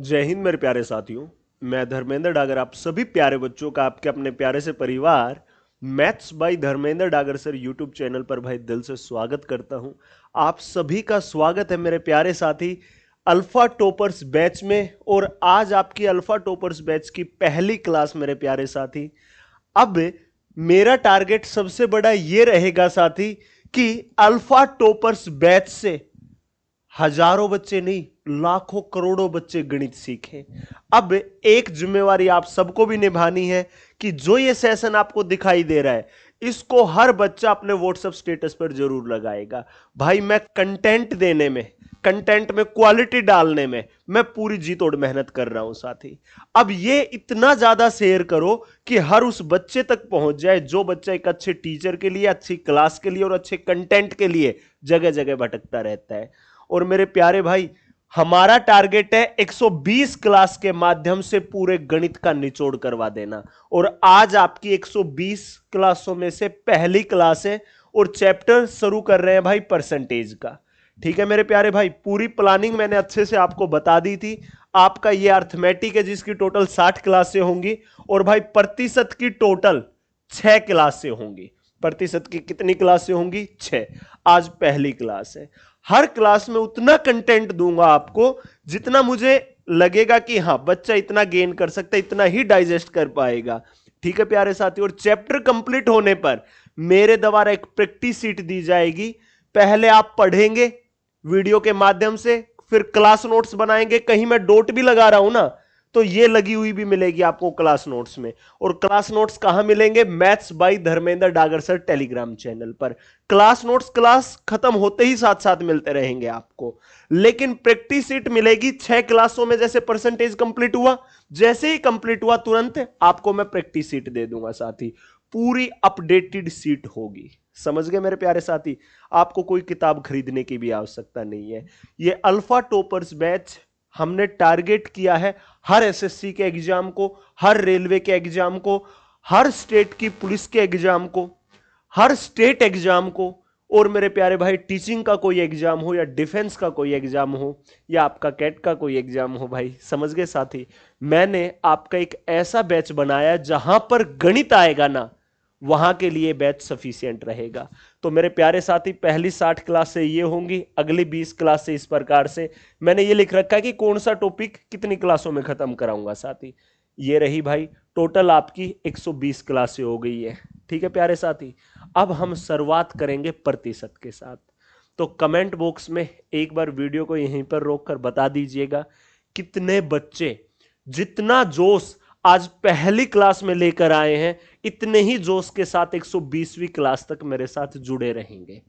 जय हिंद मेरे प्यारे साथियों। मैं धर्मेंद्र डागर आप सभी प्यारे बच्चों का आपके अपने प्यारे से परिवार maths by Dharmendra Dagar sir YouTube channel पर भाई दिल से स्वागत करता हूं। आप सभी का स्वागत है मेरे प्यारे साथी अल्फा टॉपर्स बैच में। और आज आपकी अल्फा टॉपर्स बैच की पहली क्लास मेरे प्यारे साथी। अब मेरा टारगेट सबसे बड़ा ये रहेगा साथी कि अल्फा टॉपर्स बैच से हजारों बच्चे नहीं, लाखों करोड़ों बच्चे गणित सीखें। अब एक जिम्मेवारी आप सबको भी निभानी है कि जो ये सेशन आपको दिखाई दे रहा है इसको हर बच्चा अपने व्हाट्सएप स्टेटस पर जरूर लगाएगा। भाई मैं कंटेंट देने में, कंटेंट में क्वालिटी डालने में मैं पूरी जी तोड़ मेहनत कर रहा हूं साथी। अब ये इतना ज्यादा शेयर करो कि हर उस बच्चे तक पहुंच जाए जो बच्चा एक अच्छे टीचर के लिए, अच्छी क्लास के लिए और अच्छे कंटेंट के लिए जगह जगह भटकता रहता है। और मेरे प्यारे भाई, हमारा टारगेट है 120 क्लास के माध्यम से पूरे गणित का निचोड़ करवा देना। और आज आपकी 120 क्लासों में से पहली क्लास है और चैप्टर शुरू कर रहे हैं भाई परसेंटेज का। ठीक है मेरे प्यारे भाई, पूरी प्लानिंग मैंने अच्छे से आपको बता दी थी। आपका ये अर्थमेटिक है जिसकी टोटल 60 क्लासें होंगी और भाई प्रतिशत की टोटल 6 क्लासें होंगी। प्रतिशत की कितनी क्लासें होंगी? 6। आज पहली क्लास है। हर क्लास में उतना कंटेंट दूंगा आपको जितना मुझे लगेगा कि हाँ बच्चा इतना गेन कर सकता है, इतना ही डाइजेस्ट कर पाएगा। ठीक है प्यारे साथी। और चैप्टर कंप्लीट होने पर मेरे द्वारा एक प्रैक्टिस सीट दी जाएगी। पहले आप पढ़ेंगे वीडियो के माध्यम से, फिर क्लास नोट्स बनाएंगे। कहीं मैं डॉट भी लगा रहा हूं ना तो ये लगी हुई भी मिलेगी आपको क्लास नोट्स में। और क्लास नोट्स कहां मिलेंगे? Maths by Dharmendra Dagar sir Telegram channel पर। क्लास नोट्स क्लास खत्म होते ही साथ साथ मिलते रहेंगे आपको, लेकिन प्रैक्टिस सीट मिलेगी 6 क्लासों में। जैसे परसेंटेज कंप्लीट हुआ, जैसे ही कंप्लीट हुआ तुरंत आपको मैं प्रैक्टिस सीट दे दूंगा साथी। पूरी अपडेटेड सीट होगी। समझ गए मेरे प्यारे साथी? आपको कोई किताब खरीदने की भी आवश्यकता नहीं है। ये अल्फा टॉपर्स बैच हमने टारगेट किया है हर एसएससी के एग्जाम को, हर रेलवे के एग्जाम को, हर स्टेट की पुलिस के एग्जाम को, हर स्टेट एग्जाम को। और मेरे प्यारे भाई, टीचिंग का कोई एग्जाम हो या डिफेंस का कोई एग्जाम हो या आपका कैट का कोई एग्जाम हो, भाई समझ गए साथी, मैंने आपका एक ऐसा बैच बनाया जहां पर गणित आएगा ना, वहां के लिए बैच सफिशिएंट रहेगा। तो मेरे प्यारे साथी, पहली 60 क्लास से ये होंगी, अगली 20 क्लास से इस प्रकार से। मैंने ये लिख रखा है कि कौन सा टॉपिक कितनी क्लासों में खत्म कराऊंगा साथी। ये रही भाई टोटल आपकी 120 क्लासें हो गई है। ठीक है प्यारे साथी। अब हम शुरुआत करेंगे प्रतिशत के साथ। तो कमेंट बॉक्स में एक बार वीडियो को यहीं पर रोककर बता दीजिएगा कितने बच्चे जितना जोश आज पहली क्लास में लेकर आए हैं इतने ही जोश के साथ 120वीं क्लास तक मेरे साथ जुड़े रहेंगे।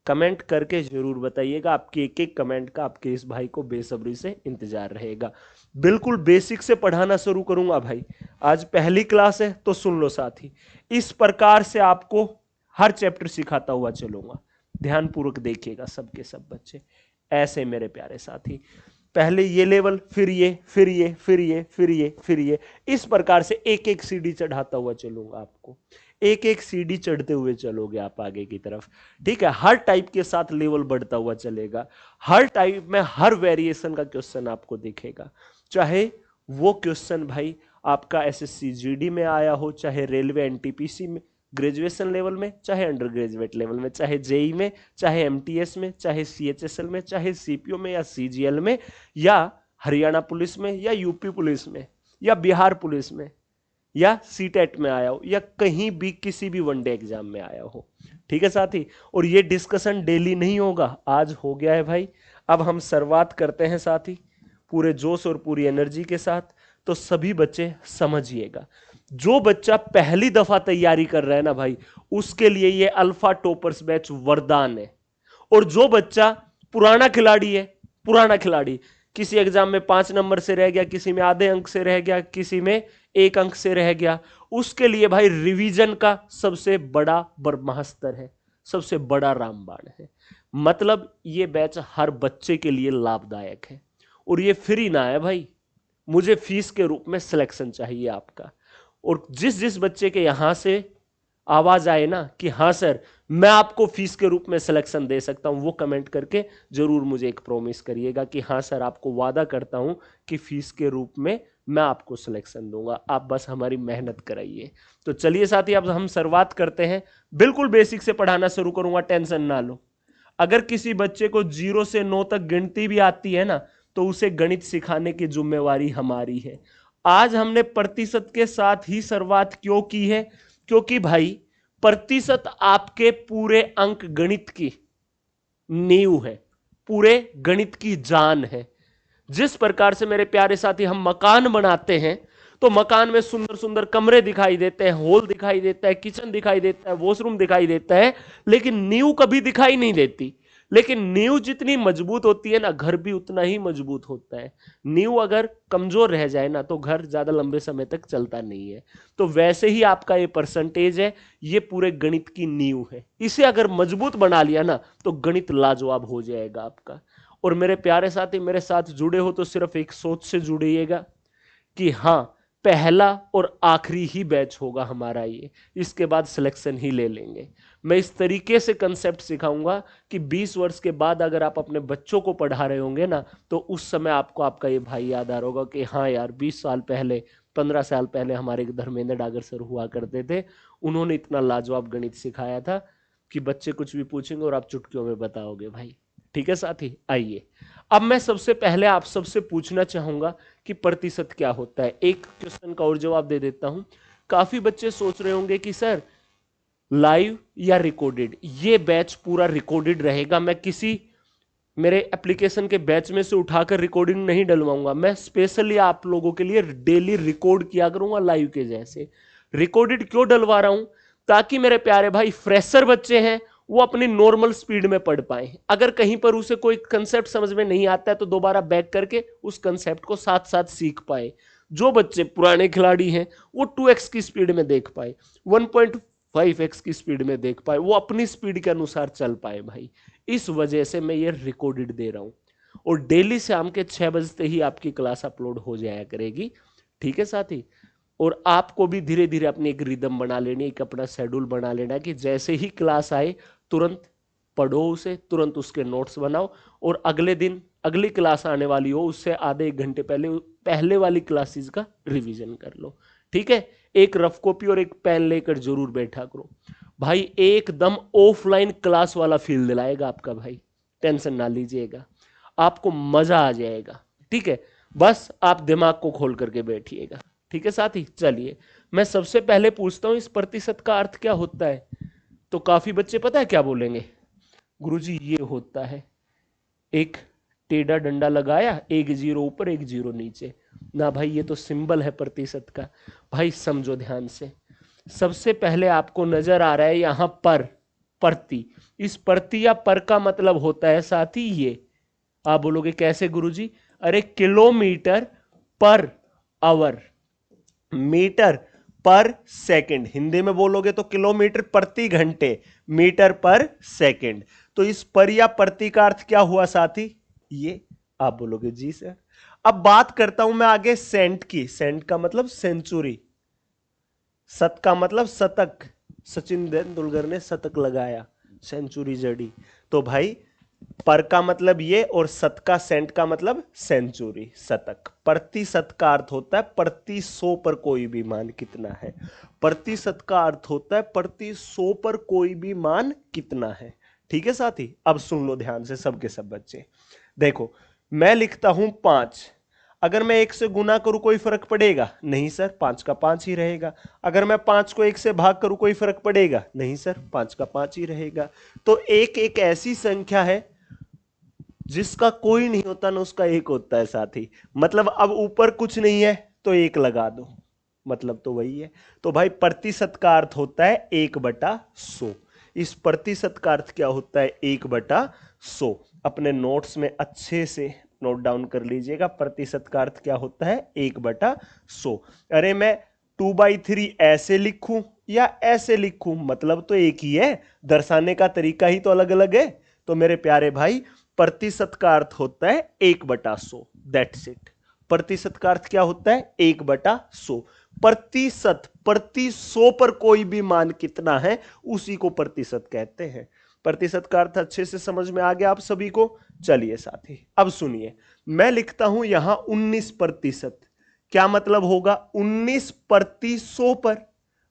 कमेंट करके जरूर बताइएगा। आपकी एक एक कमेंट का आपके इस भाई को बेसब्री से इंतजार रहेगा। बिल्कुल बेसिक से पढ़ाना शुरू करूंगा भाई। आज पहली क्लास है तो सुन लो साथी, इस प्रकार से आपको हर चैप्टर सिखाता हुआ चलूंगा। ध्यानपूर्वक देखिएगा सबके सब बच्चे। ऐसे मेरे प्यारे साथी, पहले ये लेवल, फिर ये, फिर ये, फिर ये, फिर ये, फिर ये, इस प्रकार से एक एक सीढ़ी चढ़ाता हुआ चलूंगा आपको। एक एक सीढ़ी चढ़ते हुए चलोगे आप आगे की तरफ। ठीक है, हर टाइप के साथ लेवल बढ़ता हुआ चलेगा। हर टाइप में हर वेरिएशन का क्वेश्चन आपको दिखेगा, चाहे वो क्वेश्चन भाई आपका एसएससी जीडी में आया हो, चाहे रेलवे एनटीपीसी में ग्रेजुएशन लेवल में, चाहे अंडर ग्रेजुएट लेवल में, चाहे जेई में, चाहे एमटीएस में, चाहे सीएचएसएल में, चाहे सीपीओ में या सीजीएल में, या हरियाणा पुलिस में, या यूपी पुलिस में, या बिहार पुलिस में, या सीटेट में आया हो, या कहीं भी किसी भी वनडे एग्जाम में आया हो। ठीक है साथी। और ये डिस्कशन डेली नहीं होगा, आज हो गया है भाई। अब हम शुरुआत करते हैं साथी पूरे जोश और पूरी एनर्जी के साथ। तो सभी बच्चे समझिएगा, जो बच्चा पहली दफा तैयारी कर रहा है ना भाई, उसके लिए ये अल्फा टॉपर्स बैच वरदान है। और जो बच्चा पुराना खिलाड़ी है, पुराना खिलाड़ी, किसी एग्जाम में 5 नंबर से रह गया, किसी में आधे अंक से रह गया, किसी में 1 अंक से रह गया, उसके लिए भाई रिवीजन का सबसे बड़ा ब्रह्मास्त्र है, सबसे बड़ा रामबाण है। मतलब ये बैच हर बच्चे के लिए लाभदायक है। और ये फ्री ना है भाई, मुझे फीस के रूप में सिलेक्शन चाहिए आपका। और जिस जिस बच्चे के यहां से आवाज आए ना कि हाँ सर मैं आपको फीस के रूप में सिलेक्शन दे सकता हूं, वो कमेंट करके जरूर मुझे एक प्रॉमिस करिएगा कि हाँ सर आपको वादा करता हूं कि फीस के रूप में मैं आपको सिलेक्शन दूंगा, आप बस हमारी मेहनत कराइए। तो चलिए साथी अब हम शुरुआत करते हैं। बिल्कुल बेसिक से पढ़ाना शुरू करूंगा, टेंशन ना लो। अगर किसी बच्चे को 0 से 9 तक गिनती भी आती है ना तो उसे गणित सिखाने की जिम्मेवारी हमारी है। आज हमने प्रतिशत के साथ ही शुरुआत क्यों की है? क्योंकि भाई प्रतिशत आपके पूरे अंक गणित की नींव है, पूरे गणित की जान है। जिस प्रकार से मेरे प्यारे साथी हम मकान बनाते हैं तो मकान में सुंदर सुंदर कमरे दिखाई देते हैं, हॉल दिखाई देता है, किचन दिखाई देता है, वॉशरूम दिखाई देता है, लेकिन नींव कभी दिखाई नहीं देती। लेकिन नींव जितनी मजबूत होती है ना, घर भी उतना ही मजबूत होता है। नींव अगर कमजोर रह जाए ना तो घर ज्यादा लंबे समय तक चलता नहीं है। तो वैसे ही आपका ये परसेंटेज है, ये पूरे गणित की नींव है। इसे अगर मजबूत बना लिया ना तो गणित लाजवाब हो जाएगा आपका। और मेरे प्यारे साथी मेरे साथ जुड़े हो तो सिर्फ एक सोच से जुड़िएगा कि हाँ पहला और आखिरी ही बैच होगा हमारा ये, इसके बाद सिलेक्शन ही ले लेंगे। मैं इस तरीके से कंसेप्ट सिखाऊंगा कि 20 वर्ष के बाद अगर आप अपने बच्चों को पढ़ा रहे होंगे ना तो उस समय आपको आपका ये भाई याद आ रहा होगा कि हाँ यार 20 साल पहले, 15 साल पहले हमारे धर्मेंद्र डागर सर हुआ करते थे, उन्होंने इतना लाजवाब गणित सिखाया था कि बच्चे कुछ भी पूछेंगे और आप चुटकियों में बताओगे भाई। ठीक है साथी, आइए अब मैं सबसे पहले आप सबसे पूछना चाहूंगा कि प्रतिशत क्या होता है। एक क्वेश्चन का और जवाब दे देता हूं। काफी बच्चे सोच रहे होंगे कि सर लाइव या रिकॉर्डेड, ये बैच पूरा रिकॉर्डेड रहेगा, मैं किसी मेरे एप्लीकेशन के बैच में से उठाकर रिकॉर्डिंग नहीं डलवाऊंगा, मैं स्पेशली आप लोगों के लिए डेली रिकॉर्ड किया करूंगा लाइव के जैसे। रिकॉर्डेड क्यों डलवा रहा हूं? ताकि मेरे प्यारे भाई फ्रेशर बच्चे हैं वो अपनी नॉर्मल स्पीड में पढ़ पाए। अगर कहीं पर उसे कोई कंसेप्ट समझ में नहीं आता है तो दोबारा बैक करके उस कंसेप्ट को साथ साथ सीख पाए। जो बच्चे पुराने खिलाड़ी हैं वो 2x की स्पीड में देख पाए, 1.5x की स्पीड में देख पाए, वो अपनी स्पीड के अनुसार चल पाए भाई। इस वजह से मैं ये रिकॉर्डेड दे रहा हूं। और डेली शाम के 6 बजते ही आपकी क्लास अपलोड हो जाया करेगी। ठीक है साथी? और आपको भी धीरे धीरे अपनी एक रिदम बना लेनी, एक अपना शेड्यूल बना लेना कि जैसे ही क्लास आए तुरंत पढ़ो उसे, तुरंत उसके नोट्स बनाओ, और अगले दिन अगली क्लास आने वाली हो उससे आधे एक घंटे पहले पहले वाली क्लासेस का रिवीजन कर लो। ठीक है? एक रफ कॉपी और एक पेन लेकर जरूर बैठा करो भाई, एकदम ऑफलाइन क्लास वाला फील दिलाएगा आपका भाई। टेंशन ना लीजिएगा, आपको मजा आ जाएगा। ठीक है? बस आप दिमाग को खोल करके बैठिएगा। ठीक है साथी? चलिए मैं सबसे पहले पूछता हूं इस प्रतिशत का अर्थ क्या होता है। तो काफी बच्चे पता है क्या बोलेंगे? गुरुजी ये होता है, एक टेढ़ा डंडा लगाया, एक जीरो ऊपर एक जीरो नीचे। ना भाई, ये तो सिंबल है प्रतिशत का। भाई समझो ध्यान से, सबसे पहले आपको नजर आ रहा है यहां पर प्रति। इस प्रति या पर का मतलब होता है साथी ये, आप बोलोगे कैसे गुरुजी? अरे किलोमीटर पर आवर, मीटर पर सेकंड, हिंदी में बोलोगे तो किलोमीटर प्रति घंटे, मीटर पर सेकंड। तो इस पर या प्रति का अर्थ क्या हुआ साथी? ये आप बोलोगे जी सर। अब बात करता हूं मैं आगे सेंट की। सेंट का मतलब सेंचुरी, शत का मतलब शतक, सचिन तेंदुलकर ने शतक लगाया, सेंचुरी जड़ी। तो भाई पर का मतलब ये, और शत का, सेंट का मतलब सेंचुरी, शतक। प्रतिशत का अर्थ होता है प्रति 100 पर कोई भी मान कितना है। प्रतिशत का अर्थ होता है प्रति 100 पर कोई भी मान कितना है। ठीक है साथी? अब सुन लो ध्यान से सबके सब बच्चे। देखो मैं लिखता हूं 5, अगर मैं 1 से गुना करूं कोई फर्क पड़ेगा? नहीं सर, 5 का 5 ही रहेगा। अगर मैं 5 को 1 से भाग करूं कोई फर्क पड़ेगा? नहीं सर, 5 का 5 ही रहेगा। तो एक एक ऐसी संख्या है जिसका कोई नहीं होता ना उसका एक होता है साथी। मतलब अब ऊपर कुछ नहीं है तो 1 लगा दो, मतलब तो वही है। तो भाई प्रतिशत का अर्थ होता है 1/100। इस प्रतिशत का अर्थ क्या होता है? 1/100। अपने नोट्स में अच्छे से नोट डाउन कर लीजिएगा, प्रतिशत का अर्थ क्या होता है? 1/100। अरे मैं 2/3 ऐसे लिखूं या ऐसे लिखूं, मतलब तो एक ही है, दर्शाने का तरीका ही तो अलग अलग है। तो मेरे प्यारे भाई प्रतिशत का अर्थ होता है 1/100, दैट्स इट। प्रतिशत का अर्थ क्या होता है? 1/100। प्रतिशत, प्रति 100 पर कोई भी मान कितना है उसी को प्रतिशत कहते हैं। प्रतिशत का अर्थ अच्छे से समझ में आ गया आप सभी को। चलिए साथी अब सुनिए, मैं लिखता हूं यहां 19%। क्या मतलब होगा 19 प्रति 100 पर।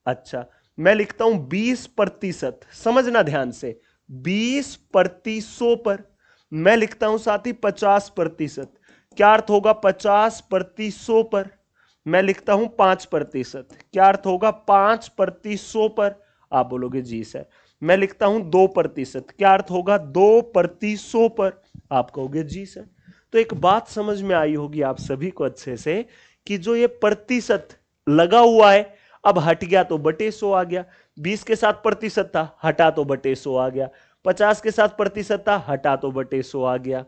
अच्छा, मैं लिखता हूं 20%, समझना ध्यान से, 20 प्रति 100 पर। मैं लिखता हूं साथी 50%। क्या अर्थ होगा 50 प्रति 100 पर। मैं लिखता हूं 5%। क्या अर्थ होगा 5 प्रति 100 पर। आप बोलोगे जी सर। मैं लिखता हूं 2%। क्या अर्थ होगा 2 प्रति 100 पर। आप कहोगे जी सर। तो एक बात समझ में आई होगी आप सभी को अच्छे से कि जो ये प्रतिशत लगा हुआ है, अब हट गया तो बटे 100 आ गया। 20 के साथ प्रतिशत था, हटा तो बटे 100 आ गया। 50 के साथ प्रतिशत था, हटा तो बटे 100 आ गया।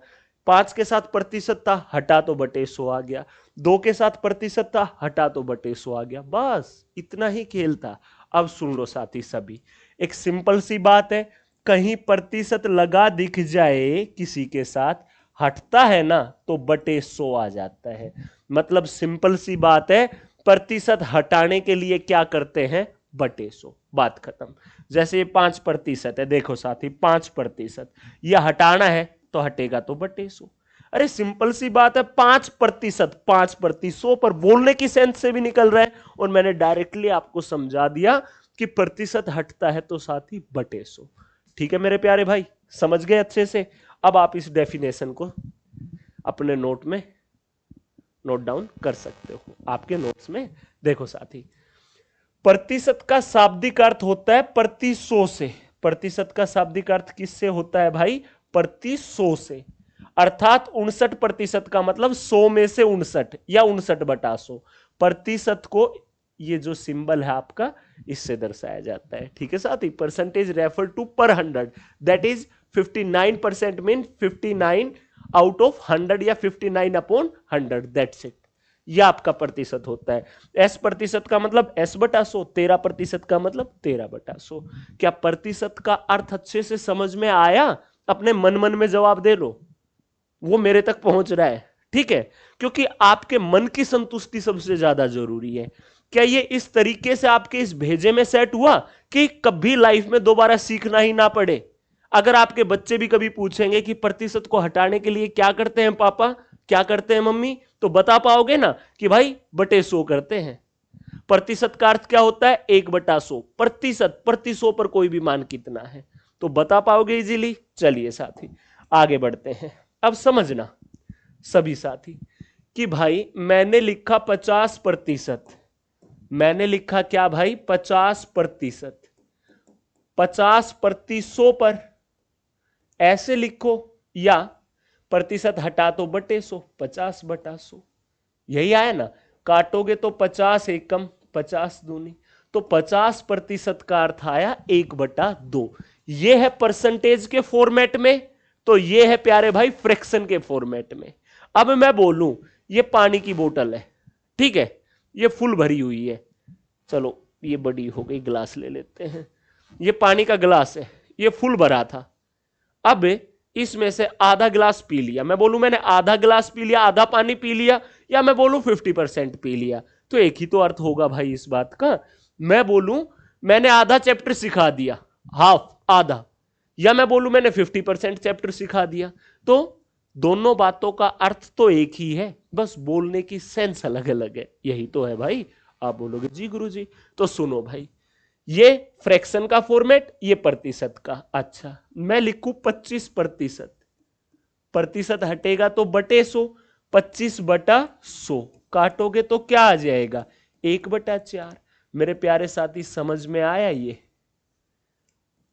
5 के साथ प्रतिशत था, हटा तो बटे 100 आ गया। 2 के साथ प्रतिशत था, हटा तो बटे 100 आ गया। बस इतना ही खेल था। अब सुन लो साथी सभी, एक सिंपल सी बात है, कहीं प्रतिशत लगा दिख जाए किसी के साथ, हटता है ना तो बटे 100 आ जाता है। मतलब सिंपल सी बात है, प्रतिशत हटाने के लिए क्या करते हैं, बटे 100, बात खत्म। जैसे ये 5% है, देखो साथी 5%, यह हटाना है तो हटेगा तो बटे 100। अरे सिंपल सी बात है, 5%, 5 प्रति 100 पर बोलने की सेंस से भी निकल रहा है। और मैंने डायरेक्टली आपको समझा दिया कि प्रतिशत हटता है तो साथी बटे 100। ठीक है मेरे प्यारे भाई, समझ गए अच्छे से। अब आप इस डेफिनेशन को अपने नोट में नोट डाउन कर सकते हो, आपके नोट्स में। देखो साथी, प्रतिशत का शाब्दिक अर्थ होता है प्रति 100 से। प्रतिशत का शाब्दिक अर्थ किससे होता है भाई, प्रति 100 से। अर्थात 59% का मतलब 100 में से 59 या 59/100। प्रतिशत को ये जो सिंबल है आपका, इससे दर्शाया जाता है। ठीक है साथी, परसेंटेज रेफर टू पर 100, that is 59% mean 59 out of 100 या 59/100, दैट्स इट। यह आपका प्रतिशत होता है। एस प्रतिशत का मतलब S/100, 13% का मतलब 13/100। क्या प्रतिशत का अर्थ अच्छे से समझ में आया? अपने मन मन में जवाब दे लो, वो मेरे तक पहुंच रहा है। ठीक है, क्योंकि आपके मन की संतुष्टि सबसे ज्यादा जरूरी है। क्या ये इस तरीके से आपके इस भेजे में सेट हुआ कि कभी लाइफ में दोबारा सीखना ही ना पड़े? अगर आपके बच्चे भी कभी पूछेंगे कि प्रतिशत को हटाने के लिए क्या करते हैं पापा, क्या करते हैं मम्मी, तो बता पाओगे ना कि भाई बटे 100 करते हैं। प्रतिशत का अर्थ क्या होता है, 1/100। प्रतिशत, प्रति 100 पर कोई भी मान कितना है, तो बता पाओगे इजीली। चलिए साथी आगे बढ़ते हैं। अब समझना सभी साथी कि भाई मैंने लिखा 50%। मैंने लिखा क्या भाई, 50%। 50 प्रति 100 पर ऐसे लिखो, या प्रतिशत हटा तो बटे 100, 50/100। यही आया ना, काटोगे तो 50 एकम 50 दूनी, तो 50% का अर्थ आया 1/2। ये है परसेंटेज के फॉर्मेट में, तो ये है प्यारे भाई फ्रैक्शन के फॉर्मेट में। अब मैं बोलूं ये पानी की बोतल है, ठीक है, ये फुल भरी हुई है। चलो ये बड़ी हो गई, गिलास ले लेते हैं। ये पानी का गिलास है, ये फुल भरा था। अब इसमें से आधा गिलास पी लिया, मैं बोलूं मैंने आधा गिलास पी लिया, आधा पानी पी लिया, या मैं बोलूं 50% पी लिया, तो एक ही तो अर्थ होगा भाई इस बात का। मैं बोलूं मैंने आधा चैप्टर सिखा दिया, हाफ आधा, या मैं बोलूं मैंने 50% चैप्टर सिखा दिया, तो दोनों बातों का अर्थ तो एक ही है, बस बोलने की सेंस अलग अलग है। यही तो है भाई। आप बोलोगे जी गुरुजी, तो सुनो भाई, ये फ्रैक्शन का फॉर्मेट, ये प्रतिशत का। अच्छा, मैं लिखूं 25%। प्रतिशत हटेगा तो बटे 100, 25/100 काटोगे तो क्या आ जाएगा, 1/4। मेरे प्यारे साथी समझ में आया ये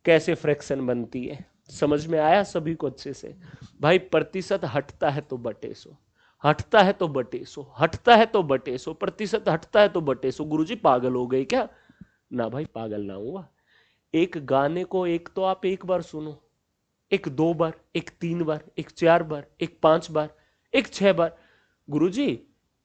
कैसे फ्रैक्शन बनती है? समझ में आया सभी को अच्छे से? भाई प्रतिशत हटता है तो बटे 100, हटता है तो बटे 100, हटता है तो बटे 100, प्रतिशत हटता है तो बटे 100। गुरुजी पागल हो गए क्या? ना भाई पागल ना हुआ। एक गाने को एक तो आप एक बार सुनो, एक 2 बार, एक 3 बार, एक 4 बार, एक 5 बार, एक 6 बार। गुरुजी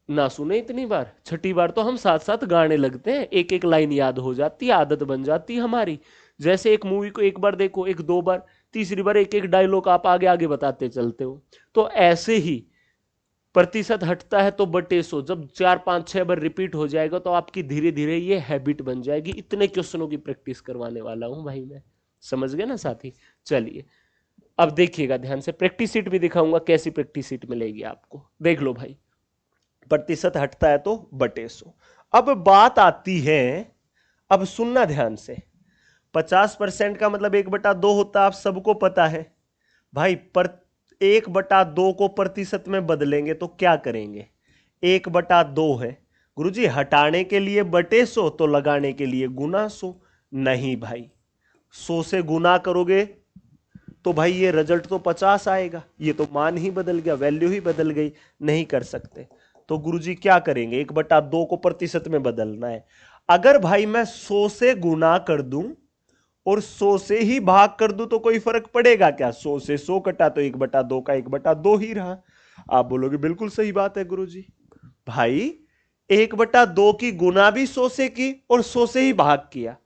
ना सुने इतनी बार, छठी बार तो हम साथ साथ गाने लगते हैं, एक एक लाइन याद हो जाती है, आदत बन जाती है हमारी। जैसे एक मूवी को एक बार देखो, एक 2 बार, तीसरी बार एक एक डायलॉग आप आगे आगे बताते चलते हो। तो ऐसे ही प्रतिशत हटता है तो बटे 100, जब 4 5 6 बार रिपीट हो जाएगा तो आपकी धीरे धीरे ये हैबिट बन जाएगी। इतने क्वेश्चनों की प्रैक्टिस करवाने वाला हूं भाई मैं, समझ गए ना साथी। चलिए अब देखिएगा ध्यान से, प्रैक्टिस शीट भी दिखाऊंगा कैसी प्रैक्टिस शीट मिलेगी आपको, देख लो भाई। प्रतिशत हटता है तो बटे 100। अब बात आती है, अब सुनना ध्यान से, 50% का मतलब 1/2 होता है, आप सबको पता है भाई। पर 1/2 को प्रतिशत में बदलेंगे तो क्या करेंगे, 1/2 है गुरुजी, हटाने के लिए बटे 100 तो लगाने के लिए गुना 100। नहीं भाई, 100 से गुना करोगे तो भाई ये रिजल्ट तो 50 आएगा, ये तो मान ही बदल गया, वैल्यू ही बदल गई, नहीं कर सकते। तो गुरुजी क्या करेंगे, 1/2 को प्रतिशत में बदलना है। अगर भाई मैं 100 से गुना कर दूं और 100 से ही भाग कर दूं तो कोई फर्क पड़ेगा क्या, 100 से 100 कटा तो 1/2 का 1/2 ही रहा। आप बोलोगे बिल्कुल सही बात है गुरुजी, भाई 1/2 की गुना भी 100 से की और 100 से ही भाग किया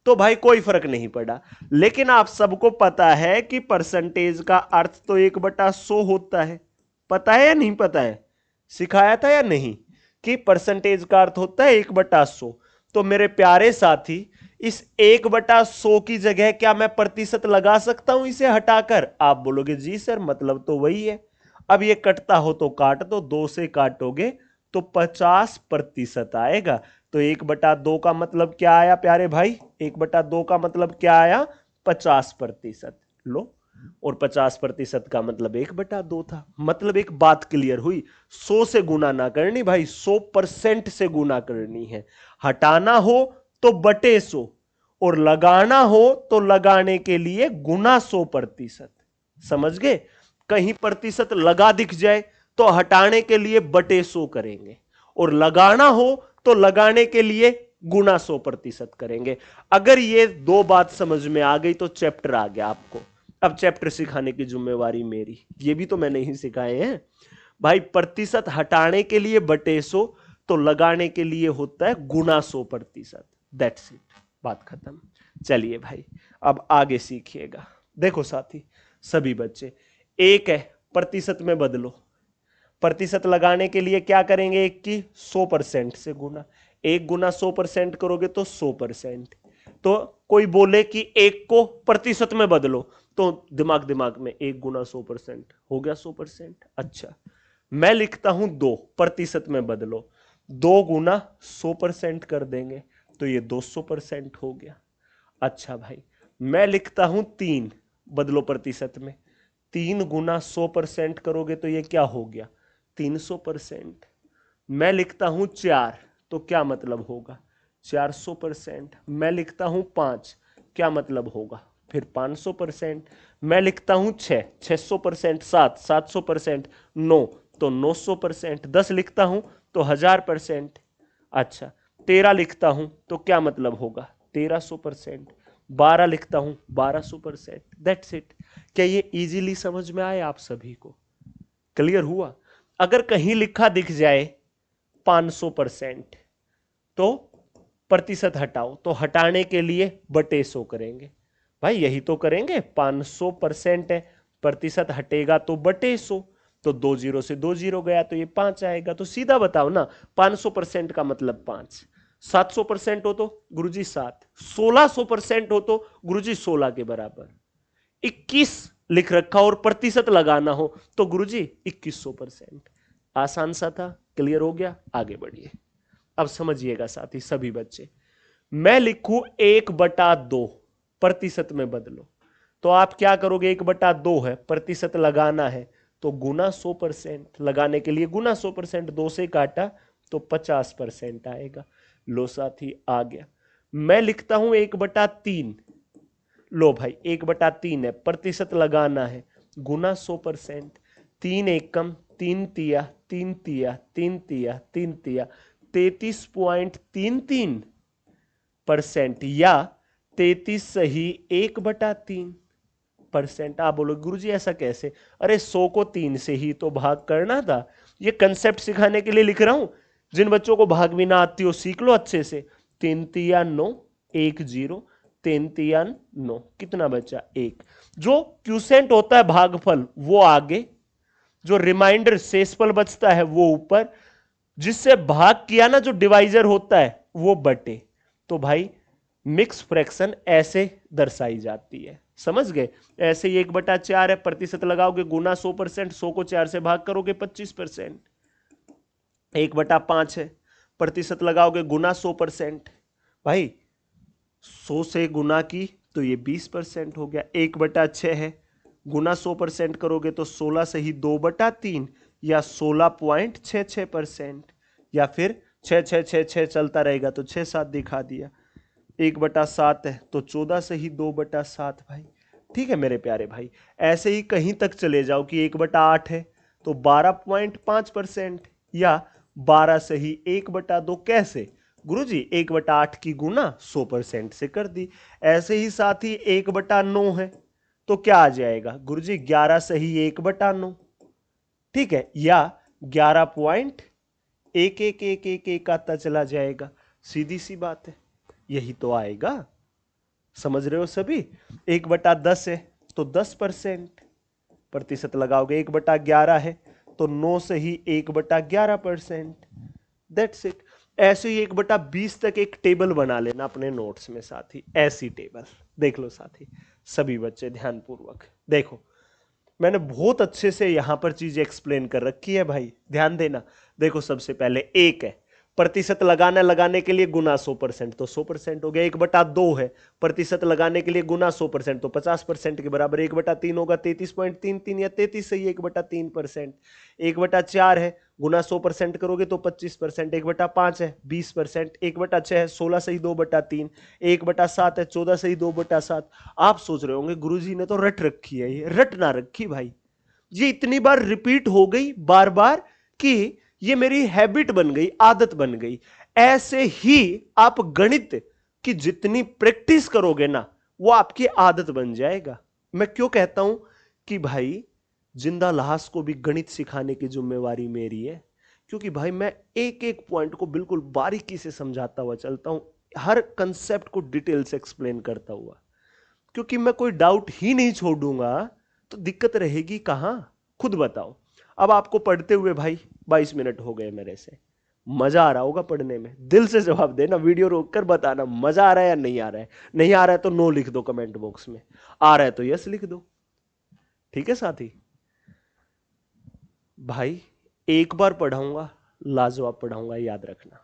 तो भाई कोई फर्क नहीं पड़ा। लेकिन आप सबको पता है कि परसेंटेज का अर्थ तो 1/100 होता है, पता है या नहीं पता है, सिखाया था या नहीं कि परसेंटेज का अर्थ होता है 1/100। तो मेरे प्यारे साथी, इस 1/100 की जगह क्या मैं प्रतिशत लगा सकता हूं इसे हटाकर? आप बोलोगे जी सर मतलब तो वही है। अब ये कटता हो तो काट दो, 2 से काटोगे तो 50% आएगा। तो 1/2 का मतलब क्या आया प्यारे भाई, 1/2 का मतलब क्या आया, 50%। लो, और 50% का मतलब 1/2 था। मतलब एक बात क्लियर हुई, 100 से गुना ना करनी भाई, 100% से गुना करनी है। हटाना हो तो बटे 100 और लगाना हो तो लगाने के लिए गुना 100%। समझ गए? कहीं प्रतिशत लगा दिख जाए तो हटाने के लिए बटे 100 करेंगे और लगाना हो तो लगाने के लिए गुना 100% करेंगे। अगर ये दो बात समझ में आ गई तो चैप्टर आ गया आपको। अब चैप्टर सिखाने की जिम्मेवारी मेरी, ये भी तो मैंने ही सिखाए हैं भाई। प्रतिशत हटाने के लिए बटे 100 तो लगाने के लिए होता है गुना 100%। दैट्स इट, बात खत्म। चलिए भाई अब आगे सीखिएगा। देखो साथी, सभी बच्चे, एक है प्रतिशत में बदलो, प्रतिशत लगाने के लिए क्या करेंगे, एक की 100% से गुना, 1 गुना 100% करोगे तो 100%। तो कोई बोले कि एक को प्रतिशत में बदलो तो दिमाग में 1 गुना 100% हो गया 100%। अच्छा, मैं लिखता हूं 2, प्रतिशत में बदलो, 2 गुना 100% कर देंगे तो ये 200% हो गया। अच्छा भाई, मैं लिखता हूं 3, बदलो प्रतिशत में, 3 गुना 100% करोगे तो ये क्या हो गया, 300%। मैं लिखता हूं 4 तो क्या मतलब होगा, 400%। मैं लिखता हूं 5, क्या मतलब होगा, फिर 500%। मैं लिखता हूं 6, 600%, 7, 700%, 9 तो 900%। 10 लिखता हूं तो 1000%। अच्छा, 13 लिखता हूं तो क्या मतलब होगा, 1300%। 12 लिखता हूं 1200%। That's it. क्या ये इजीली समझ में आए आप सभी को, क्लियर हुआ? अगर कहीं लिखा दिख जाए 500% तो प्रतिशत हटाओ, तो हटाने के लिए बटे 100 करेंगे भाई, यही तो करेंगे। 500% है, प्रतिशत हटेगा तो बटे 100, तो 2 जीरो से 2 जीरो गया तो ये 5 आएगा। तो सीधा बताओ ना, 500% का मतलब 5, 700% हो तो गुरुजी 7, 1600% हो तो गुरुजी 16 के बराबर, 21 लिख रखा और प्रतिशत लगाना हो तो गुरुजी 2100%। आसान सा था, क्लियर हो गया? आगे बढ़िए। अब समझिएगा साथी सभी बच्चे, मैं लिखूं 1/2, प्रतिशत में बदलो, तो आप क्या करोगे, 1/2 है, प्रतिशत लगाना है तो गुना 100%, लगाने के लिए गुना 100%, 2 से काटा तो 50% आएगा। लो साथी आ गया। मैं लिखता हूं 1/3, लो भाई 1/3 है, प्रतिशत लगाना है, गुना 100%, 3 एकम 3 तिया 3 तिया 3 तिया 3 तिया 33.33% या 33 सही 1/3%। आप बोलो गुरुजी ऐसा कैसे, अरे 100 को 3 से ही तो भाग करना था। ये कंसेप्ट सिखाने के लिए लिख रहा हूं, जिन बच्चों को भाग भी ना आती हो सीख लो अच्छे से। 3 तिया 9, 1 0, 3 तिया 9, कितना बचा 1। जो क्यूसेंट होता है भागफल वो आगे, जो रिमाइंडर शेषफल बचता है वो ऊपर, जिससे भाग किया ना जो डिवाइजर होता है वो बटे। तो भाई मिक्स फ्रैक्शन ऐसे दर्शाई जाती है, समझ गए। ऐसे ही 1/4 है, प्रतिशत लगाओगे गुना 100%, 100 को 4 से भाग करोगे 25%। 1/5 है, प्रतिशत लगाओगे गुना 100%, भाई 100 से गुना की तो ये 20% हो गया। 1/6 है, गुना 100% करोगे तो 16 से ही 2/3 या 16.66%, या फिर 6 चलता रहेगा तो 6 7 दिखा दिया। 1/7 है तो 14 से ही 2/7 भाई। ठीक है मेरे प्यारे भाई, ऐसे ही कहीं तक चले जाओ कि 1/8 है तो 12.5%, या 12 से ही 1/2। कैसे गुरुजी? 1/8 की गुना 100% से कर दी। ऐसे ही साथ ही 1/9 है तो क्या आ जाएगा गुरुजी? 11 से ही 1/9, ठीक है, या 11.1111 आता चला जाएगा। सीधी सी बात है, यही तो आएगा, समझ रहे हो सभी। 1/10 है तो 10%, प्रतिशत लगाओगे 1/11 है तो 9 से ही 1/11%। That's it. ऐसे ही 1/20 तक एक टेबल बना लेना अपने नोट्स में साथी, ऐसी टेबल देख लो साथी। सभी बच्चे ध्यानपूर्वक देखो, मैंने बहुत अच्छे से यहां पर चीजें एक्सप्लेन कर रखी है भाई, ध्यान देना। देखो सबसे पहले एक है, प्रतिशत लगाने के लिए गुना 100%, तो 100% हो गया। 1/2 है, प्रतिशत लगाने के लिए गुना 100%, तो 50% के बराबर। 1/3 होगा 33.33, या 33 से ही 1/3%। 1/4 है, गुना 100% करोगे तो 25%। 1/5 है 20%। 1/6 है 16 से ही 2/3। 1/7 है 14 से ही 2/7। आप सोच रहे होंगे गुरुजी ने तो रट रखी है, ये रट ना रखी भाई, ये इतनी बार रिपीट हो गई बार बार कि ये मेरी हैबिट बन गई, आदत बन गई। ऐसे ही आप गणित की जितनी प्रैक्टिस करोगे ना वो आपकी आदत बन जाएगा। मैं क्यों कहता हूं कि भाई जिंदा लाश को भी गणित सिखाने की जिम्मेवारी मेरी है, क्योंकि भाई मैं एक एक पॉइंट को बिल्कुल बारीकी से समझाता हुआ चलता हूं, हर कंसेप्ट को डिटेल से एक्सप्लेन करता हुआ, क्योंकि मैं कोई डाउट ही नहीं छोड़ूंगा तो दिक्कत रहेगी कहां, खुद बताओ। अब आपको पढ़ते हुए भाई 22 मिनट हो गए मेरे से, मजा आ रहा होगा पढ़ने में? दिल से जवाब देना, वीडियो रोककर बताना मजा आ रहा है या नहीं आ रहा है। नहीं आ रहा है तो नो लिख दो कमेंट बॉक्स में, आ रहा है तो यस लिख दो। ठीक है साथी भाई, एक बार पढ़ाऊंगा, लाजवाब पढ़ाऊंगा, याद रखना,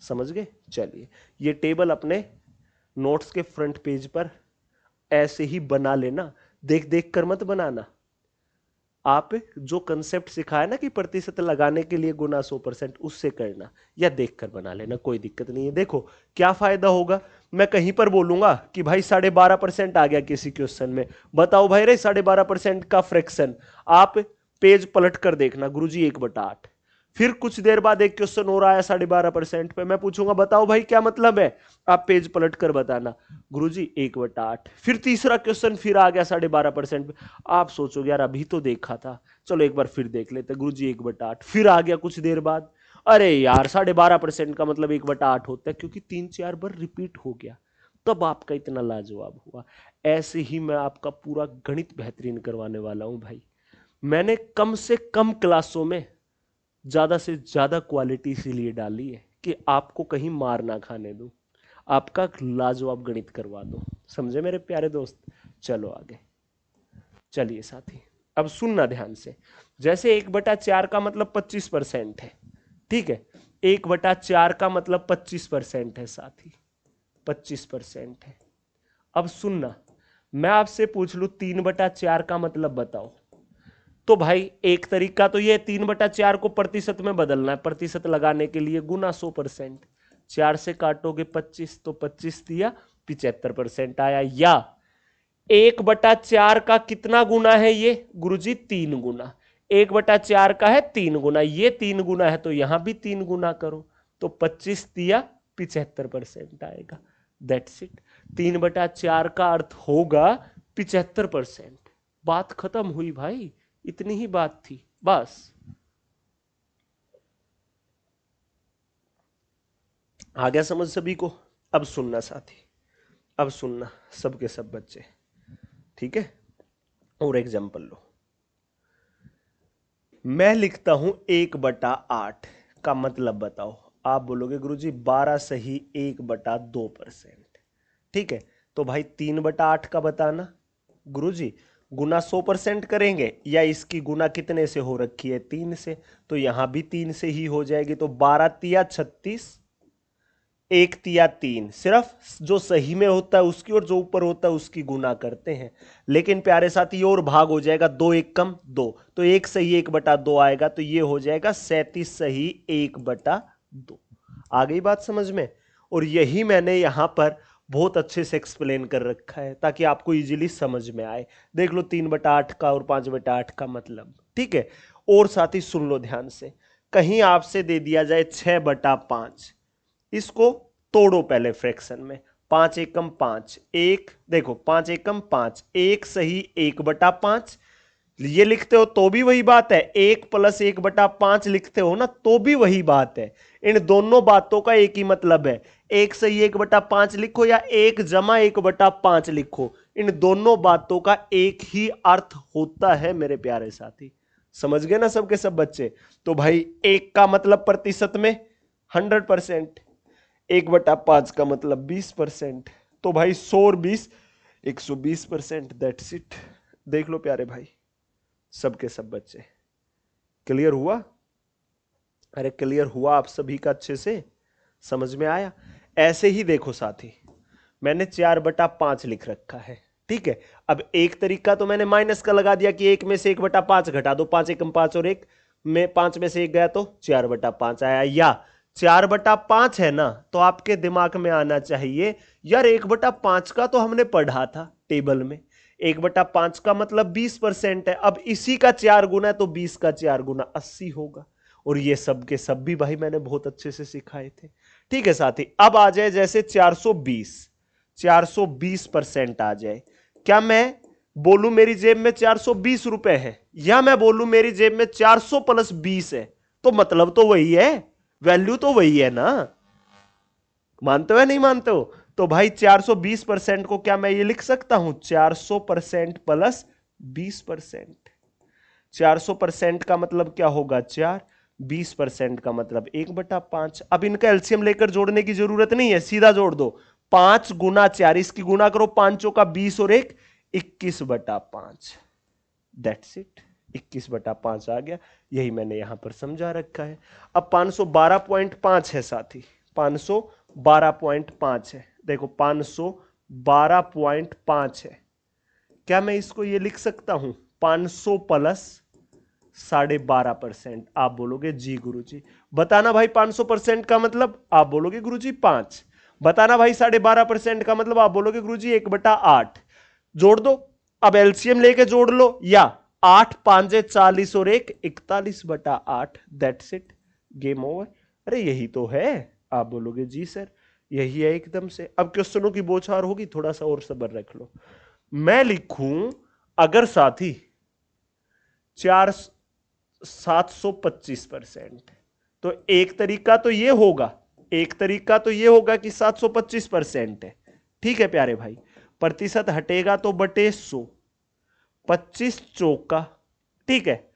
समझ गए। चलिए ये टेबल अपने नोट्स के फ्रंट पेज पर ऐसे ही बना लेना, देख देख कर मत बनाना। आप जो कंसेप्ट सिखाया ना कि प्रतिशत लगाने के लिए गुना 100%, उससे करना, या देखकर बना लेना, कोई दिक्कत नहीं है। देखो क्या फायदा होगा, मैं कहीं पर बोलूंगा कि भाई 12.5% आ गया किसी क्वेश्चन में, बताओ भाई रे 12.5% का फ्रैक्शन, आप पेज पलट कर देखना गुरुजी 1/8। फिर कुछ देर बाद एक क्वेश्चन और आया 12.5% पे, मैं पूछूंगा बताओ भाई क्या मतलब है, आप पेज पलट कर बताना गुरुजी 1/8। फिर तीसरा क्वेश्चन फिर आ गया 12.5% पे, आप सोचोगे यार अभी तो देखा था, चलो एक बार फिर देख लेते गुरुजी 1/8। फिर आ गया कुछ देर बाद, अरे यार 12.5% का मतलब 1/8 होता है, क्योंकि 3 4 बार रिपीट हो गया, तब आपका इतना लाजवाब हुआ। ऐसे ही मैं आपका पूरा गणित बेहतरीन करवाने वाला हूं भाई। मैंने कम से कम क्लासों में ज्यादा से ज्यादा क्वालिटी इसीलिए डाली है कि आपको कहीं मार ना खाने दूं, आपका लाजवाब गणित करवा दूं, समझे मेरे प्यारे दोस्त। चलो आगे चलिए साथी, अब सुनना ध्यान से। जैसे 1/4 का मतलब 25% है, ठीक है, 1/4 का मतलब 25% है साथी, 25% है। अब सुनना, मैं आपसे पूछ लूं 3/4 का मतलब बताओ, तो भाई एक तरीका तो ये 3/4 को प्रतिशत में बदलना है, प्रतिशत लगाने के लिए गुना 100%। 4 से काटोगे 25 तो 25 दिया 75% आया। या 1/4 का कितना गुना है ये गुरुजी? 3 गुना। 1/4 का है 3 गुना, ये 3 गुना है तो यहां भी 3 गुना करो तो 25 दिया 75% आएगा। That's it. 3/4 का अर्थ होगा 75%। बात खत्म हुई भाई, इतनी ही बात थी बस। आ गया समझ सभी को? अब सुनना साथी, अब सुनना सबके सब बच्चे, ठीक है। और एग्जाम्पल लो, मैं लिखता हूं 1/8 का मतलब बताओ। आप बोलोगे गुरुजी 12 सही 1/2%। ठीक है, तो भाई 3/8 का बताना। गुरुजी गुना 100% करेंगे या इसकी गुना कितने से हो रखी है 3 से, तो यहां भी 3 से ही हो जाएगी। तो 12 तिया 36, 1 तिया 3, सिर्फ जो सही में होता है उसकी और जो ऊपर होता है उसकी गुना करते हैं। लेकिन प्यारे साथी और भाग हो जाएगा, 2 1 कम 2, तो 1 सही 1/2 आएगा, तो ये हो जाएगा 37 सही 1/2। आ गई बात समझ में? और यही मैंने यहां पर बहुत अच्छे से एक्सप्लेन कर रखा है ताकि आपको इजीली समझ में आए। देख लो 3/8 का और 5/8 का मतलब। ठीक है, और साथी सुन लो ध्यान से, कहीं आपसे दे दिया जाए 6/5, इसको तोड़ो पहले फ्रैक्शन में। 5 एकम 5, एक देखो 5 एकम 5, एक सही 1/5 ये लिखते हो तो भी वही बात है, 1 + 1/5 लिखते हो ना तो भी वही बात है। इन दोनों बातों का एक ही मतलब है, एक सही 1/5 लिखो या 1 जमा 1/5 लिखो, इन दोनों बातों का एक ही अर्थ होता है मेरे प्यारे साथी। समझ गए ना सबके सब बच्चे? तो भाई 1 का मतलब प्रतिशत में 100%, 1/5 का मतलब 20%, तो भाई 100 और 20 120%। That's it. देख लो प्यारे भाई सबके सब बच्चे, क्लियर हुआ? अरे क्लियर हुआ आप सभी का? अच्छे से समझ में आया? ऐसे ही देखो साथी, मैंने 4/5 लिख रखा है। ठीक है, अब एक तरीका तो मैंने माइनस का लगा दिया कि 1 में से 1/5 घटा दो, 5 एकम 5 और 1 में 5 में से 1 गया तो 4/5 आया। या 4/5 है ना, तो आपके दिमाग में आना चाहिए यार 1/5 का तो हमने पढ़ा था टेबल में, 1/5 का मतलब 20% है। अब इसी का 4 गुना है तो 20 का 4 गुना 80 होगा। और ये सब के सब भी भाई मैंने बहुत अच्छे से सिखाए थे। ठीक है साथी, अब आ जाए जैसे 420% आ जाए। क्या मैं बोलूं मेरी जेब में 420 रुपए है, या मैं बोलूं मेरी जेब में 400 + 20 है, तो मतलब तो वही है, वैल्यू तो वही है ना। मानते हो या नहीं मानते हो? तो भाई 420% को क्या मैं ये लिख सकता हूं 400% + 20%। 400% का मतलब क्या होगा 4, 20% का मतलब 1/5। अब इनका एलसीएम लेकर जोड़ने की जरूरत नहीं है, सीधा जोड़ दो। 5 गुना 4, इसकी गुना करो, 5 का 20 और 1 21/5। दैट्स इट, 21/5 आ गया। यही मैंने यहां पर समझा रखा है। अब 512.5 है साथी, 512.5 है। देखो 512.5 है, क्या मैं इसको ये लिख सकता हूं 500 + 12.5%? आप बोलोगे जी गुरुजी। बताना भाई 500% का मतलब? आप बोलोगे गुरुजी 5। बताना भाई 12.5% का मतलब? आप बोलोगे गुरुजी 1/8। जोड़ दो, अब एलसीएम लेके जोड़ लो, या 8 5 40 और 1 41/8। That's it, game over. अरे यही तो है। आप बोलोगे जी सर यही है एकदम से। अब क्वेश्चनों की बौछार होगी, थोड़ा सा और सब्र रख लो। मैं लिखूं अगर साथी 725%, तो एक तरीका तो ये होगा, एक तरीका तो ये होगा कि 725% है। ठीक है प्यारे भाई, प्रतिशत हटेगा तो बटे 100, 25 चौका, ठीक है,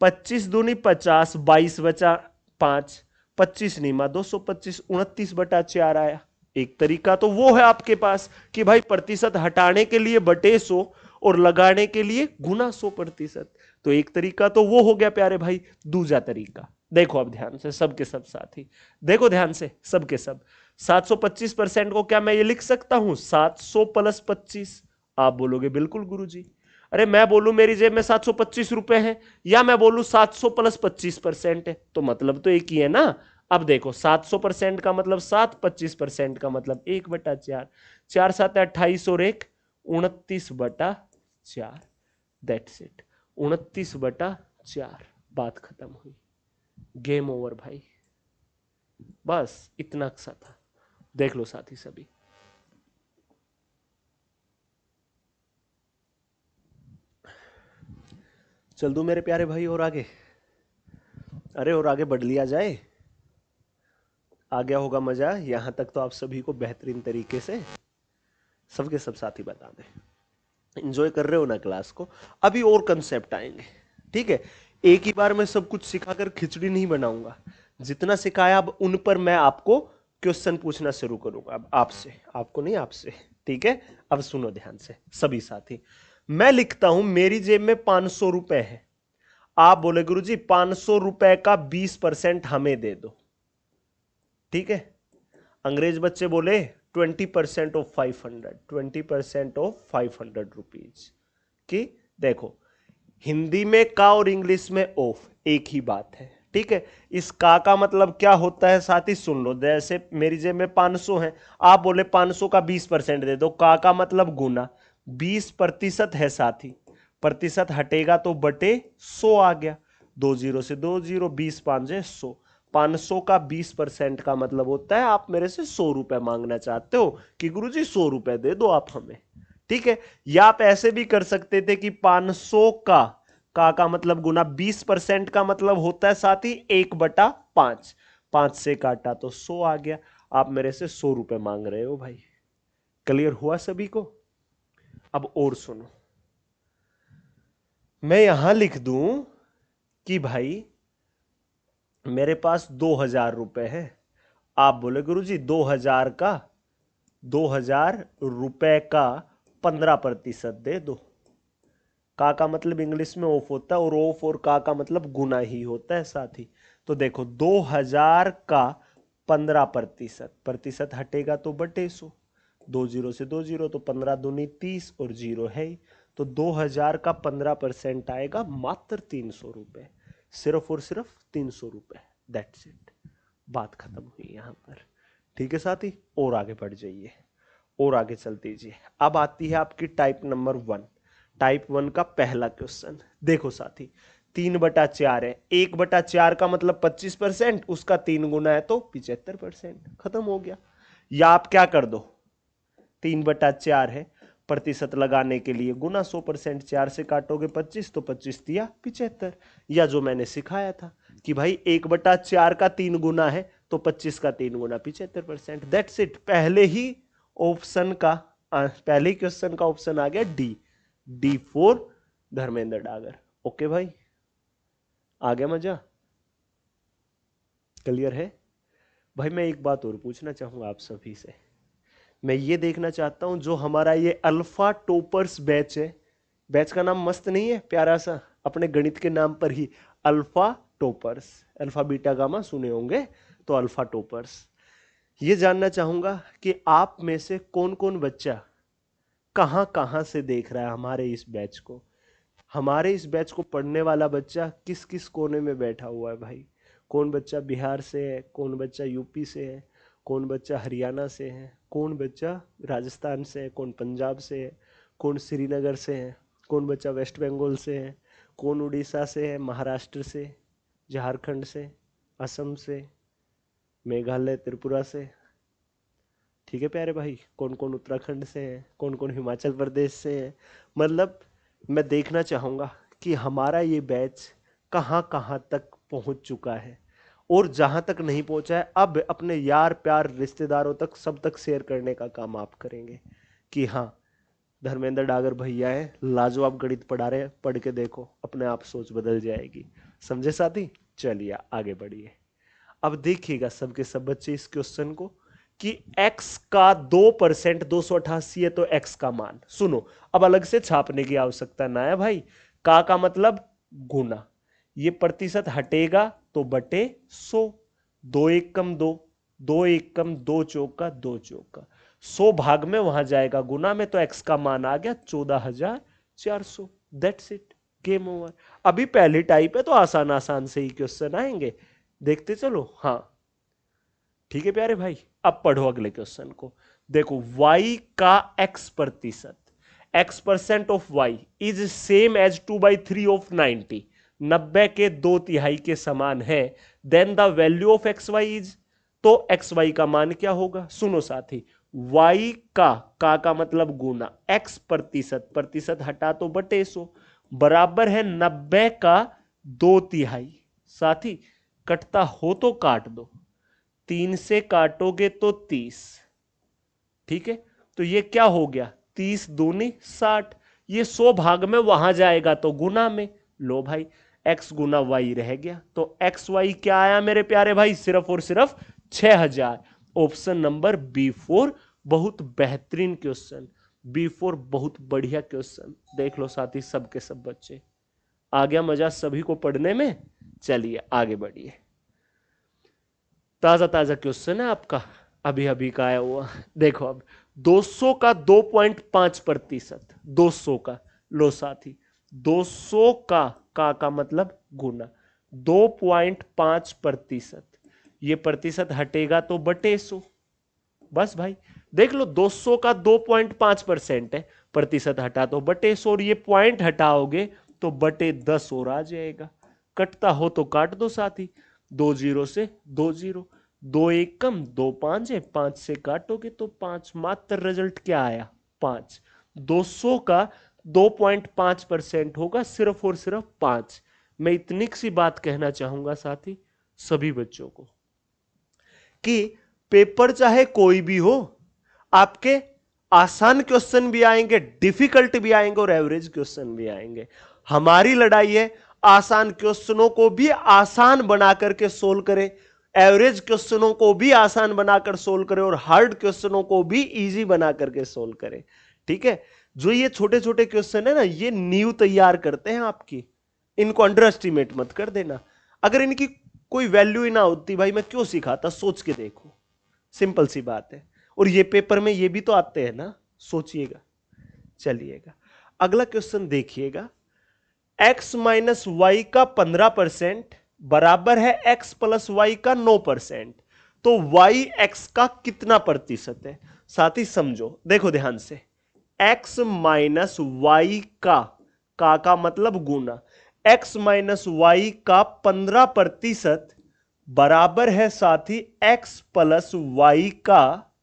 25 दूनी 50, 22 बचा 5, 25 नहीं मा 225, 29/4 आया। एक तरीका तो वो है आपके पास कि भाई प्रतिशत हटाने के लिए बटे 100 और लगाने के लिए गुना 100%। तो एक तरीका तो वो हो गया प्यारे भाई। दूसरा तरीका देखो अब ध्यान से सबके सब साथी, देखो ध्यान से सबके सब। 725% को क्या मैं ये लिख सकता हूं 700 + 25? आप बोलोगे बिल्कुल गुरुजी। अरे मैं बोलूं मेरी जेब में 725 रुपए हैं, या मैं बोलूं 700 + 25% है, तो मतलब तो एक ही है ना। अब देखो 700% का मतलब 7, 25% का मतलब 1/4, 4 7 28 और 1 29/4। That's it, 29/4। बात खत्म हुई, गेम ओवर भाई। बस इतना सा था। देख लो साथी सभी। चल दूं मेरे प्यारे भाई और आगे? अरे और आगे बढ़ लिया जाए, आ गया होगा मजा। यहां तक तो आप सभी को बेहतरीन तरीके से सबके सब साथी बता दें, एंजॉय कर रहे हो ना क्लास को। अभी और कंसेप्ट आएंगे, ठीक है। एक ही बार में सब कुछ सिखाकर खिचड़ी नहीं बनाऊंगा। जितना सिखाया अब उन पर मैं आपको क्वेश्चन पूछना शुरू करूंगा। अब आपसे, आपको नहीं, आपसे। ठीक है, अब सुनो ध्यान से सभी साथी। मैं लिखता हूं मेरी जेब में 500 रुपए है। आप बोले गुरुजी 500 रुपए का 20% हमें दे दो। ठीक है, अंग्रेज बच्चे बोले 20% ऑफ 500, 20% ऑफ 500 रुपीज। कि देखो, हिंदी में का और इंग्लिश में ऑफ एक ही बात है। ठीक है, इस का मतलब क्या होता है साथी, सुन लो। जैसे मेरी जेब में 500 है, आप बोले 500 का 20% दे दो। का मतलब गुना, 20% है साथी, प्रतिशत हटेगा तो बटे 100 आ गया। 20 से 20, 20 5 100। 500 का 20% का मतलब होता है आप मेरे से 100 रुपए मांगना चाहते हो कि गुरुजी 100 रुपए दे दो आप हमें। ठीक है, या आप ऐसे भी कर सकते थे कि 500 का मतलब गुना 20% का मतलब होता है साथ ही 1/5। 5 से काटा तो 100 आ गया। आप मेरे से 100 रुपए मांग रहे हो भाई। क्लियर हुआ सभी को? अब और सुनो, मैं यहां लिख दूं कि भाई मेरे पास 2000 रुपए है। आप बोले गुरुजी 2000 रुपए का 15% दे दो। का मतलब इंग्लिश में ऑफ होता है, और ऑफ और का मतलब गुना ही होता है साथ ही। तो देखो 2000 का 15%, प्रतिशत हटेगा तो बटे 100। 20 से 20, तो 15 दूनी 30 और 0 है ही। तो 2000 का 15% आएगा मात्र 300 रुपए, सिर्फ और सिर्फ 300 रुपए। दैट्स इट, बात खत्म हुई यहां पर। ठीक है साथी, और आगे बढ़ जाइए, और आगे चल दीजिए। अब आती है आपकी टाइप नंबर 1। टाइप 1 का पहला क्वेश्चन देखो साथी, 3/4 है। 1/4 का मतलब 25%, उसका 3 गुना है तो 75%। खत्म हो गया। या आप क्या कर दो, 3/4 है, प्रतिशत लगाने के लिए गुना 100%। 4 से काटोगे 25 तो 25 दिया 75। या जो मैंने सिखाया था कि भाई 1/4 का 3 गुना है तो 25 का 3 गुना 75%। That's it. पहले ही ऑप्शन का, पहले ही क्वेश्चन का ऑप्शन आ गया D. D four Dharmendra Dagar. Okay भाई, आ गया मजा? क्लियर है? भाई मैं एक बात और पूछना चाहूंगा आप सभी से। मैं ये देखना चाहता हूं जो हमारा ये अल्फा टॉपर्स बैच है, बैच का नाम मस्त नहीं है, प्यारा सा, अपने गणित के नाम पर ही, alpha toppers. Alpha beta gamma सुने होंगे, तो अल्फा टॉपर्स। ये जानना चाहूंगा कि आप में से कौन कौन बच्चा कहां कहां से देख रहा है हमारे इस बैच को। हमारे इस बैच को पढ़ने वाला बच्चा किस किस कोने में बैठा हुआ है भाई। कौन बच्चा बिहार से है, कौन बच्चा यूपी से है, कौन बच्चा हरियाणा से है, कौन बच्चा राजस्थान से है, कौन पंजाब से है, कौन श्रीनगर से है, कौन बच्चा वेस्ट बंगाल से है, कौन उड़ीसा से है, महाराष्ट्र से, झारखंड से, असम से, मेघालय त्रिपुरा से। ठीक है प्यारे भाई, कौन कौन उत्तराखंड से है, कौन कौन हिमाचल प्रदेश से है। मतलब मैं देखना चाहूँगा कि हमारा ये बैच कहाँ कहाँ तक पहुँच चुका है, और जहाँ तक नहीं पहुँचा है अब अपने यार प्यार रिश्तेदारों तक, सब तक शेयर करने का काम आप करेंगे कि हाँ धर्मेंद्र डागर भैया है, लाजवाब गणित पढ़ा रहे हैं, पढ़ के देखो, अपने आप सोच बदल जाएगी। समझे साथी? चलिए आगे बढ़िए। अब देखिएगा सबके सब बच्चे इस क्वेश्चन को कि x का 2%, 288 है तो x का मान सुनो। अब अलग से छापने की आवश्यकता ना है भाई। का मतलब गुना, ये प्रतिशत हटेगा तो बटे 100। 2 1 कम 2, 2 1 कम 2 चौका 2 चौका, 100 भाग में वहां जाएगा गुना में, तो x का मान आ गया 14,400। That's it, game over. अभी पहली टाइप है तो आसान आसान से ही क्वेश्चन आएंगे, देखते चलो। हाँ ठीक है प्यारे भाई, अब पढ़ो अगले क्वेश्चन को। देखो y का x प्रतिशत, x% of y is same as 2/3 of 90, 90 के 2/3 के समान है। Then the value of X Y is, तो एक्स वाई का मान क्या होगा? सुनो साथी, y का मतलब गुना, x प्रतिशत, प्रतिशत हटा तो बटे 100, बराबर है 90 का 2/3। साथी कटता हो तो काट दो, 3 से काटोगे तो 30। ठीक है, तो ये क्या हो गया, 30 दूनी 60। ये 100 भाग में वहां जाएगा तो गुना में। लो भाई, x गुना y रह गया, तो एक्स वाई क्या आया मेरे प्यारे भाई, सिर्फ और सिर्फ 6000। ऑप्शन नंबर B4 बहुत बेहतरीन क्वेश्चन, B4 बहुत बढ़िया क्वेश्चन। देख लो साथी सबके सब बच्चे, आ गया मजा सभी को पढ़ने में। चलिए आगे बढ़िए, ताजा ताजा क्वेश्चन है आपका, अभी अभी का आया हुआ। देखो अब 200 का 2.5%, 200 का, लो साथी 200 का मतलब गुना 2.5%, ये प्रतिशत हटेगा तो बटे 100, बस भाई देख लो 200 का 2.5% है, प्रतिशत हटा तो बटे 100, और ये पॉइंट हटाओगे तो बटे 10 और आ जाएगा। कटता हो तो काट दो साथी, 2 जीरो से 2 जीरो, 2 एक कम 2 5 है, 5 से काटोगे तो 5, मात्र रिजल्ट क्या आया 5। 200 का 2.5% होगा सिर्फ और सिर्फ 5। मैं इतनी सी बात कहना चाहूंगा साथी सभी बच्चों को कि पेपर चाहे कोई भी हो, आपके आसान क्वेश्चन भी आएंगे, डिफिकल्ट भी आएंगे और एवरेज क्वेश्चन भी आएंगे। हमारी लड़ाई है आसान क्वेश्चनों को भी आसान बना करके सोल्व करें, एवरेज क्वेश्चनों को भी आसान बनाकर सोल्व करें और हार्ड क्वेश्चनों को भी इजी बना करके सोल्व करें। ठीक है, जो ये छोटे छोटे क्वेश्चन है ना, ये नींव तैयार करते हैं आपकी, इनको अंडर एस्टिमेट मत कर देना। अगर इनकी कोई वैल्यू ही ना होती भाई मैं क्यों सिखाता, सोच के देखो, सिंपल सी बात है। और ये पेपर में ये भी तो आते हैं ना, सोचिएगा। चलिएगा अगला क्वेश्चन देखिएगा, x माइनस वाई का 15% बराबर है x प्लस वाई का 9%, तो y x का कितना प्रतिशत है। साथ ही समझो, देखो ध्यान से, x माइनस वाई का मतलब गुना, x माइनस वाई का 15% बराबर है साथी x प्लस वाई का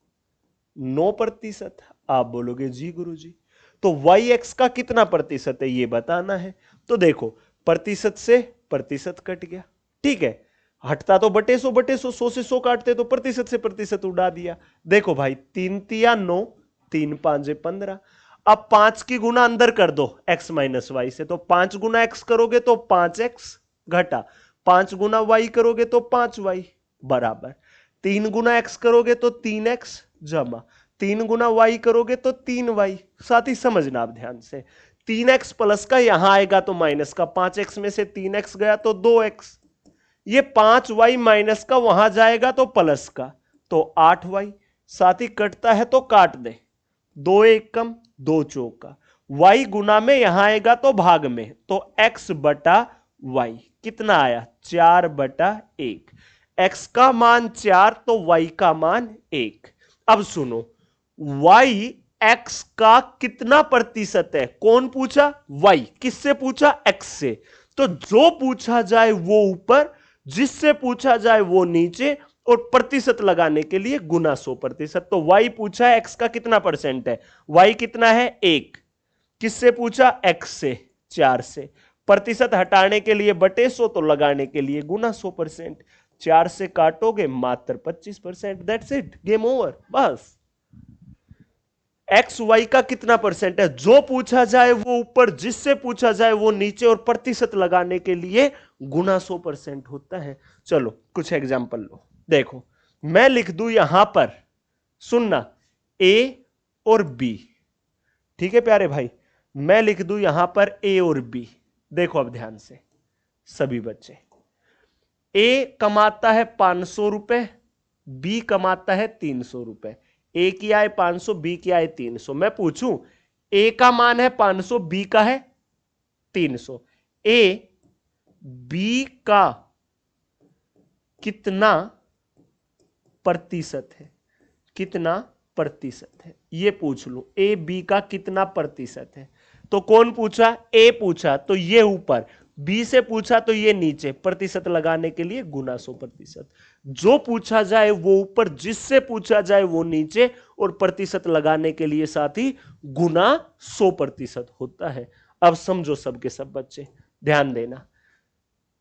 9%। आप बोलोगे जी गुरुजी, तो वाई एक्स का कितना प्रतिशत है ये बताना है। तो देखो प्रतिशत से प्रतिशत कट गया, ठीक है, हटता तो बटे 100, बटे 100, 100 से 100 काटते तो प्रतिशत से प्रतिशत उड़ा दिया। देखो भाई 3 तिया 9, 3 5 15। अब 5 की गुना अंदर कर दो x माइनस वाई से, तो 5 गुना x करोगे तो 5x घटा, 5 गुना y करोगे तो 5y बराबर, 3 गुना x करोगे तो 3x जमा, 3 गुना y करोगे तो 3y। साथ ही समझना आप ध्यान से, 3x प्लस का यहां आएगा तो माइनस का, 5x में से 3x गया तो 2x, ये 5y माइनस का वहां जाएगा तो प्लस का, तो 8y। साथ ही कटता है तो काट दे, 2 एक कम 2 चौका, y गुना में यहां आएगा तो भाग में, तो x बटा y कितना आया 4/1, x का मान 4 तो y का मान 1। अब सुनो, y x का कितना प्रतिशत है, कौन पूछा, y, किससे पूछा, x से, तो जो पूछा जाए वो ऊपर, जिससे पूछा जाए वो नीचे, और प्रतिशत लगाने के लिए गुना 100%। तो y पूछा है x का कितना परसेंट है, y कितना है 1, किससे पूछा, x से, 4 से, प्रतिशत हटाने के लिए बटे 100, तो लगाने के लिए गुना 100%, 4 से काटोगे मात्र 25%, दैट्स इट, गेम ओवर, बस। एक्स वाई का कितना परसेंट है, जो पूछा जाए वो ऊपर, जिससे पूछा जाए वो नीचे, और प्रतिशत लगाने के लिए गुना 100% होता है। चलो कुछ एग्जांपल लो, देखो मैं लिख दूं यहां पर, सुनना, ए और बी, ठीक है प्यारे भाई, मैं लिख दूं यहां पर ए और बी। देखो अब ध्यान से सभी बच्चे, ए कमाता है 500 रुपए, बी कमाता है 300 रुपए, ए की आय 500, बी की आय 300। मैं पूछूं, ए का मान है 500, बी का है 300, ए बी का कितना प्रतिशत है, कितना प्रतिशत है, ये पूछ लूं, ए बी का कितना प्रतिशत है। तो कौन पूछा, ए पूछा तो ये ऊपर, बी से पूछा तो ये नीचे, प्रतिशत लगाने के लिए गुना 100%, जो पूछा जाए वो ऊपर, जिससे पूछा जाए वो नीचे, और प्रतिशत लगाने के लिए साथ ही गुना 100% होता है। अब समझो सबके सब बच्चे, ध्यान देना,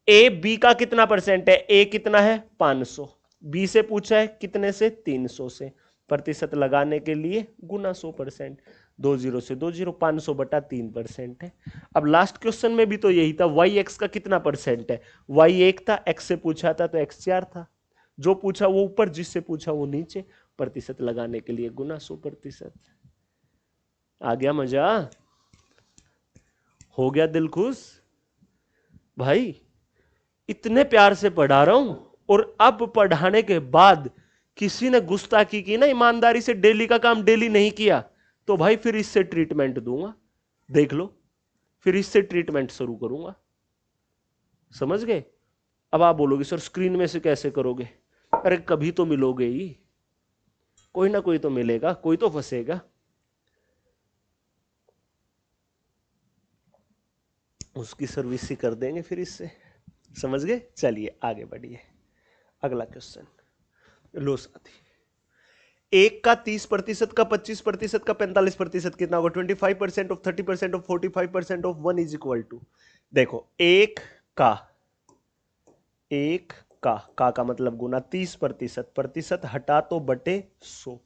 ए बी का कितना परसेंट है, ए कितना है 500, बी से पूछा है कितने से, 300 से, प्रतिशत लगाने के लिए गुना 100%। 2 जीरो से 2 जीरो, 500 बटा 3% है। अब लास्ट क्वेश्चन में भी तो यही था, वाई एक्स का कितना परसेंट है, वाई 1 था, एक्स से पूछा था तो एक्स 4 था, जो पूछा वो ऊपर, जिससे पूछा वो नीचे, प्रतिशत लगाने के लिए गुना 100%। आ गया मजा, हो गया दिल खुश भाई। इतने प्यार से पढ़ा रहा हूं, और अब पढ़ाने के बाद किसी ने गुस्ताखी की ना, ईमानदारी से डेली का काम डेली नहीं किया, तो भाई फिर इससे ट्रीटमेंट दूंगा, देख लो, फिर इससे ट्रीटमेंट शुरू करूंगा, समझ गए। अब आप बोलोगे सर स्क्रीन में से कैसे करोगे, अरे कभी तो मिलोगे ही, कोई ना कोई तो मिलेगा, कोई तो फंसेगा, उसकी सर्विस ही कर देंगे फिर इससे, समझ गए। चलिए आगे बढ़िए, अगला क्वेश्चन लो साथी। 1 का 30%, का 25%, का 45% कितना होगा, 25% of 30% of 45% of 1 is equal to, देखो एक का मतलब गुना 30%, प्रतिशत हटा तो बटे 100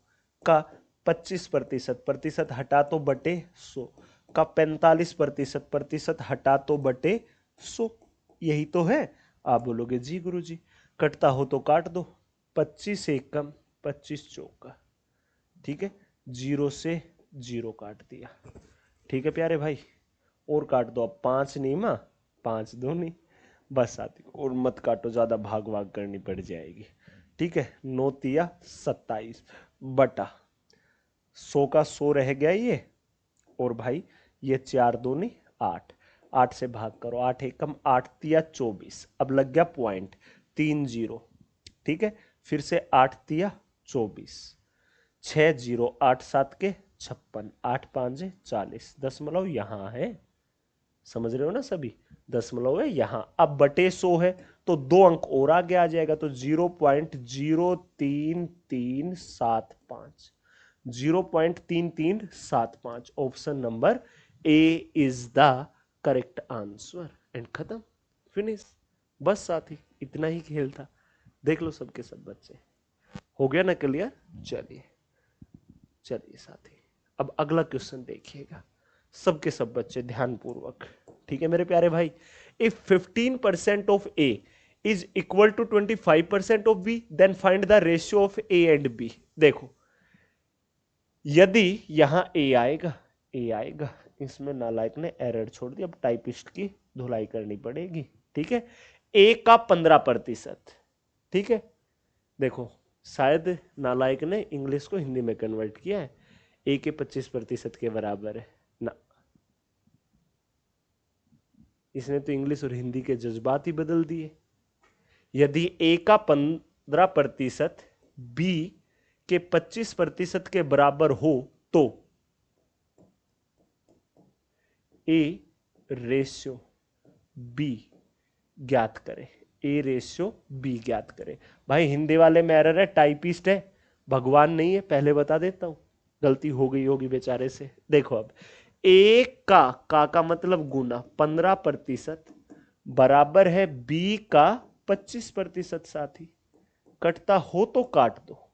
का 25%, प्रतिशत हटा तो बटे 100 का 45%, प्रतिशत हटा तो बटे 100, यही तो है। आप बोलोगे जी गुरुजी, कटता हो तो काट दो, 25 एकम 25 चौका, ठीक है, 0 से 0 काट दिया, ठीक है प्यारे भाई, और काट दो, अब 5 नहीं मां, 5 दो नहीं, बस आती, और मत काटो, ज्यादा भाग भाग करनी पड़ जाएगी, ठीक है। 9 तिया 27 बटा 100 का 100 रह गया ये, और भाई ये 4 दो नहीं 8, 8 से भाग करो, 8 एकम 8 तिया 24, अब लग गया पॉइंट 3 जीरो, ठीक है, फिर से 8 तिया 24, 6 जीरो 8 7 के 56, 8 5 40, दशमलव यहां है, समझ रहे हो ना सभी, दशमलव है यहां, अब बटे 100 है तो 2 अंक और आगे आ जाएगा, तो 0.03375, 0.3375, option number A is the correct answer, and खत्म, फिनिश, बस साथी इतना ही खेल था, देख लो सबके सब बच्चे, हो गया ना क्लियर। चलिए चलिए साथी, अब अगला क्वेश्चन देखिएगा, सबके सब बच्चे ध्यानपूर्वक, ठीक है मेरे प्यारे भाई। If 15% of A is equal to 25% of B, then find the ratio of A and B. देखो यदि यहां ए आएगा, इसमें नालायक ने एरर छोड़ दी, अब टाइपिस्ट की धुलाई करनी पड़ेगी, ठीक है। ए का 15%, ठीक है, देखो शायद नालायक ने इंग्लिश को हिंदी में कन्वर्ट किया है, ए के 25% के बराबर है ना, इसने तो इंग्लिश और हिंदी के जज्बात ही बदल दिए। यदि ए का 15% बी के 25% के बराबर हो तो ए रेशियो बी ज्ञात करें, ए रेशियो बी ज्ञात करें। भाई हिंदी वाले में एरर है, टाइपिस्ट है, भगवान नहीं है, पहले बता देता हूं, गलती हो गई होगी बेचारे से। देखो अब ए का मतलब गुना 15% बराबर है बी का 25%, साथी कटता हो तो काट दो,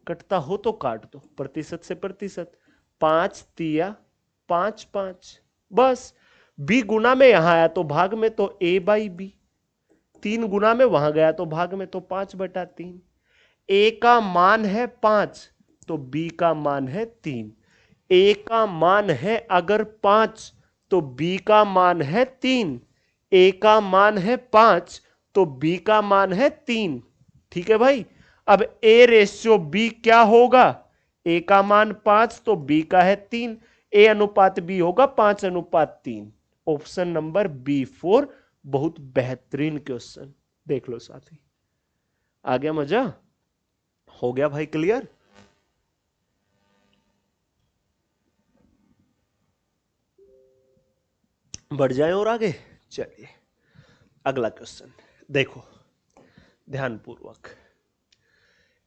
कटता हो तो काट दो, प्रतिशत से प्रतिशत, 5 तिया 5 5, बस बी गुना में यहां आया तो भाग में, तो ए बाई बी, 3 गुना में वहां गया तो भाग में, तो 5 बटा 3, ए का मान है 5 तो बी का मान है 3, ए का मान है अगर 5 तो बी का मान है 3, ए का मान है 5 तो बी का मान है 3, ठीक है भाई। अब ए रेशियो बी क्या होगा, ए का मान 5 तो बी का है 3, ए अनुपात बी होगा 5:3, ऑप्शन नंबर बी 4, बहुत बेहतरीन क्वेश्चन, देख लो साथी, आ गया मजा, हो गया भाई क्लियर। बढ़ जाए और आगे, चलिए अगला क्वेश्चन देखो ध्यानपूर्वक।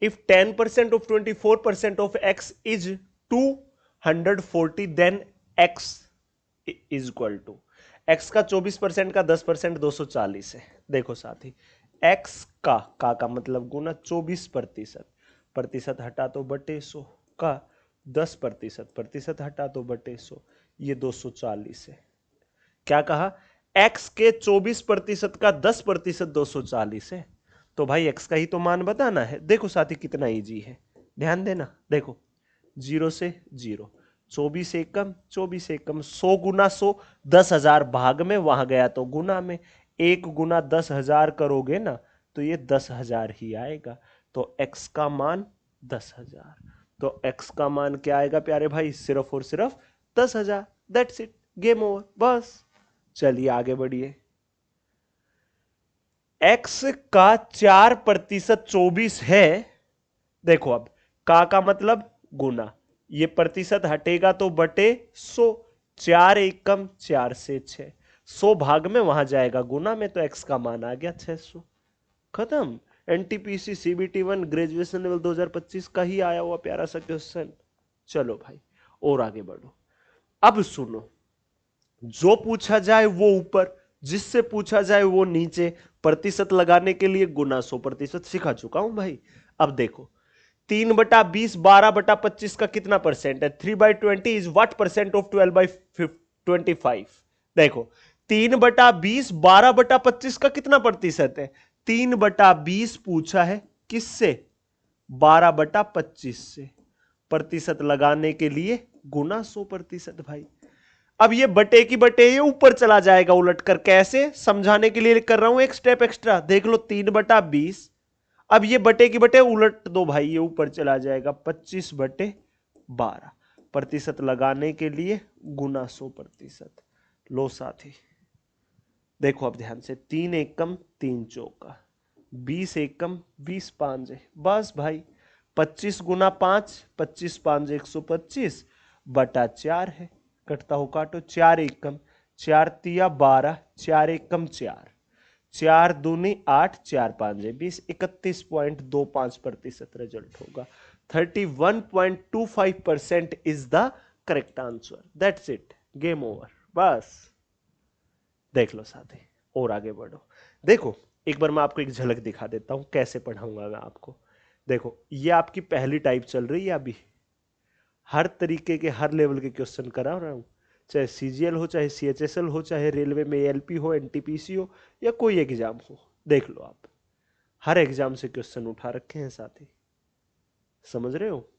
If 10% of 24% of x is 240, then x is equal to, x का 24% का 10% 240 है। देखो साथी x का मतलब गुना 24%, प्रतिशत हटा तो बटे 100 का 10%, प्रतिशत हटा तो बटे 100, ये 240 है। क्या कहा? x के 24% का 10% 240 है। तो भाई x का ही तो मान बताना है। देखो साथी कितना इजी है, ध्यान देना। देखो 0 से 0, 24 एकम, 24 एकम, 100 गुना 100, 10,000 भाग में, वहां गया तो गुना में, 1 गुना 10,000 करोगे ना तो ये 10,000 ही आएगा। तो x का मान 10,000। तो x का मान क्या आएगा प्यारे भाई? सिर्फ और सिर्फ 10,000। दैट्स इट, गेम ओवर, बस। चलिए आगे बढ़िए। x का 4% 24 है। देखो अब का मतलब गुना, ये प्रतिशत हटेगा तो बटे 100, 4 एकम 4 से 6, 100 भाग में, वहां जाएगा गुना में, तो x का मान आ गया 600। खत्म। एनटीपीसी सीबीटी 1 ग्रेजुएशन लेवल 2025 का ही आया हुआ प्यारा सा क्वेश्चन। चलो भाई और आगे बढ़ो। अब सुनो, जो पूछा जाए वो ऊपर, जिससे पूछा जाए वो नीचे, प्रतिशत लगाने के लिए गुना 100% सिखा चुका हूं भाई। अब देखो 3/20 12/25 का कितना परसेंट है? 3/20 इज व्हाट परसेंट ऑफ 12/25? देखो 3/20 12/25 का कितना प्रतिशत है? 3/20 पूछा है किससे? 12/25 से। प्रतिशत लगाने के लिए गुना 100% भाई। अब ये बटे की बटे ये ऊपर चला जाएगा उलट कर। कैसे? समझाने के लिए कर रहा हूं एक स्टेप एक्स्ट्रा। देख लो 3/20, अब ये बटे की बटे उलट दो भाई, ये ऊपर चला जाएगा 25/12। प्रतिशत लगाने के लिए गुना 100%। लो साथी देखो अब ध्यान से, 3 एकम 3 चौका, 20 एकम 20 पांजे, बस भाई 25 गुना 5, 25 पांजे 125 बटा 4 है। कटता हो काटो, 4 एकम, 4 तिया 12, 4 एकम 4, 4 दूनी 8, 4 पांजे 20, 31.25% रिजल्ट होगा। 31.25% is the correct answer. That's it, game over, बस। देख लो साथी और आगे बढ़ो। देखो एक बार मैं आपको एक झलक दिखा देता हूं कैसे पढ़ाऊंगा मैं आपको। देखो ये आपकी पहली टाइप चल रही है अभी। हर तरीके के हर लेवल के क्वेश्चन करा रहा हूं, चाहे सीजीएल हो, चाहे सीएचएसएल हो, चाहे रेलवे में एएलपी हो, एनटीपीसी हो, या कोई एग्जाम हो। देख लो आप, हर एग्जाम से क्वेश्चन उठा रखे हैं साथी। समझ रहे हो?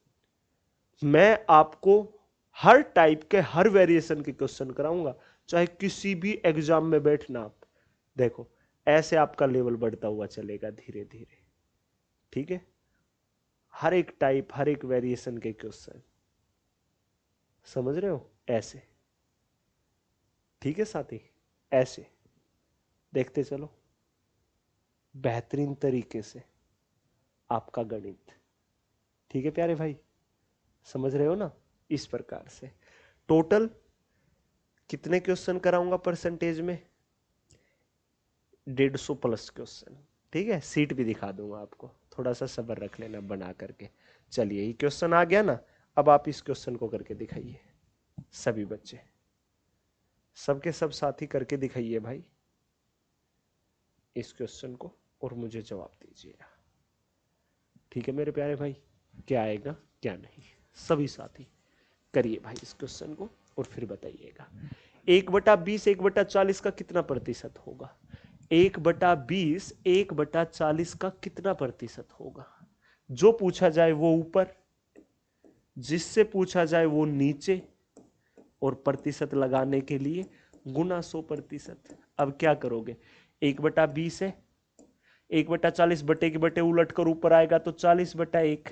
मैं आपको हर टाइप के हर वेरिएशन के क्वेश्चन कराऊंगा, चाहे किसी भी एग्जाम में बैठना आप। देखो ऐसे आपका लेवल बढ़ता हुआ चलेगा धीरे धीरे। ठीक है? हर एक टाइप, हर एक वेरिएशन के क्वेश्चन, समझ रहे हो? ऐसे। ठीक है साथी? ऐसे देखते चलो बेहतरीन तरीके से आपका गणित। ठीक है प्यारे भाई? समझ रहे हो ना? इस प्रकार से टोटल कितने क्वेश्चन कराऊंगा परसेंटेज में? 150 प्लस क्वेश्चन। ठीक है? सीट भी दिखा दूंगा आपको, थोड़ा सा सब्र रख लेना बना करके। चलिए ये क्वेश्चन आ गया ना, अब आप इस क्वेश्चन को करके दिखाइए। सभी बच्चे, सबके सब साथी करके दिखाइए भाई इस क्वेश्चन को, और मुझे जवाब दीजिएगा। ठीक है मेरे प्यारे भाई? क्या आएगा क्या नहीं, सभी साथी करिए भाई इस क्वेश्चन को और फिर बताइएगा। 1/20 1/40 का कितना प्रतिशत होगा? 1/20 1/40 का कितना प्रतिशत होगा? जो पूछा जाए वो ऊपर, जिससे पूछा जाए वो नीचे, और प्रतिशत लगाने के लिए गुना 100%। अब क्या करोगे? 1/20 है, 1/40 बटे के बटे उलट कर ऊपर आएगा तो 40/1,